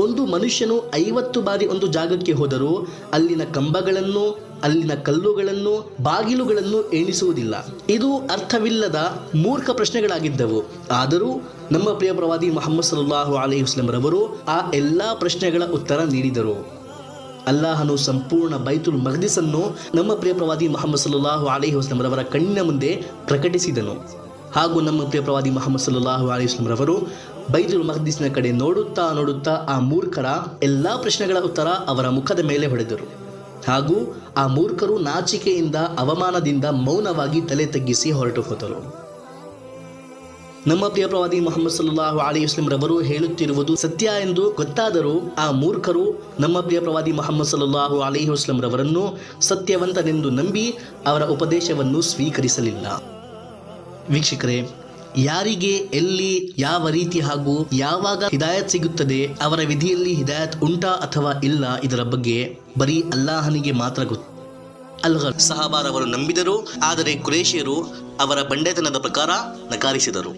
ಒಂದು ಮನುಷ್ಯನು 50 ಬಾರಿ ಒಂದು ಜಾಗಕ್ಕೆ ಹೋದರೂ ಅಲ್ಲಿನ ಕಂಬಗಳನ್ನು, ಅಲ್ಲಿನ ಕಲ್ಲುಗಳನ್ನು, ಬಾಗಿಲುಗಳನ್ನು ಎಣಿಸುವುದಿಲ್ಲ. ಇದು ಅರ್ಥವಿಲ್ಲದ ಮೂರ್ಖ ಪ್ರಶ್ನೆಗಳಾಗಿದ್ದವು. ಆದರೂ ನಮ್ಮ ಪ್ರಿಯ ಪ್ರವಾದಿ ಮುಹಮ್ಮದ್ ಸಲ್ಲಲ್ಲಾಹು ಅಲೈಹಿ ವಸಲ್ಲಂ ರವರು ಆ ಎಲ್ಲ ಪ್ರಶ್ನೆಗಳ ಉತ್ತರ ನೀಡಿದರು. ಅಲ್ಲಾಹನು ಸಂಪೂರ್ಣ ಬೈತುಲ್ ಮಖ್ದಿಸ್ ಅನ್ನು ನಮ್ಮ ಪ್ರಿಯ ಪ್ರವಾದಿ ಮುಹಮ್ಮದ್ ಸಲ್ಲಲ್ಲಾಹು ಅಲೈಹಿ ವಸಲ್ಲಂ ರವರ ಕಣ್ಣಿನ ಮುಂದೆ ಪ್ರಕಟಿಸಿದನು. ಹಾಗೂ ನಮ್ಮ ಪ್ರಿಯ ಪ್ರವಾದಿ ಮುಹಮ್ಮದ್ ಸಲ್ಲಲ್ಲಾಹು ಅಲೈಹಿ ವಸಲ್ಲಂ ರವರು ಬೈತುಲ್ ಮಖ್ದಿಸ್ನ ಕಡೆ ನೋಡುತ್ತಾ ಆ ಮೂರ್ಖರ ಎಲ್ಲ ಪ್ರಶ್ನೆಗಳ ಉತ್ತರ ಅವರ ಮುಖದ ಮೇಲೆ ಹೊಡೆದರು. ಹಾಗೂ ಆ ಮೂರ್ಖರು ನಾಚಿಕೆಯಿಂದ, ಅವಮಾನದಿಂದ ಮೌನವಾಗಿ ತಲೆ ತಗ್ಗಿಸಿ ಹೊರಟು ಹೋದರು. ನಮ್ಮ ಪ್ರಿಯ ಪ್ರವಾದಿ ಮುಹಮ್ಮದ್ ಸಲ್ಲಲ್ಲಾಹು ಅಲೈಹಿ ವಸಲ್ಲಂ ರವರು ಹೇಳುತ್ತಿರುವುದು ಸತ್ಯ ಎಂದು ಗೊತ್ತಾದರೂ ಆ ಮೂರ್ಖರು ನಮ್ಮ ಪ್ರಿಯ ಪ್ರವಾದಿ ಮುಹಮ್ಮದ್ ಸಲ್ಲಲ್ಲಾಹು ಅಲೈಹಿ ವಸಲ್ಲಂ ರವರನ್ನು ಸತ್ಯವಂತನೆಂದು ನಂಬಿ ಅವರ ಉಪದೇಶವನ್ನು ಸ್ವೀಕರಿಸಲಿಲ್ಲ. ವೀಕ್ಷಕರೇ, ಯಾರಿಗೆ, ಎಲ್ಲಿ, ಯಾವ ರೀತಿ ಹಾಗೂ ಯಾವಾಗ ಹಿದಾಯತ್ ಸಿಗುತ್ತದೆ, ಅವರ ವಿಧಿಯಲ್ಲಿ ಹಿದಾಯತ್ ಉಂಟಾ ಅಥವಾ ಇಲ್ಲ, ಇದರ ಬಗ್ಗೆ ಬರೀ ಅಲ್ಲಾಹನಿಗೆ ಮಾತ್ರ ಗೊತ್ತು. ಸಹಾಬಾರವರು ನಂಬಿದರು, ಆದರೆ ಕುರೇಶಿಯರು ಅವರ ಬಂಡೆತನದ ಪ್ರಕಾರ ನಕಾರಿಸಿದರು.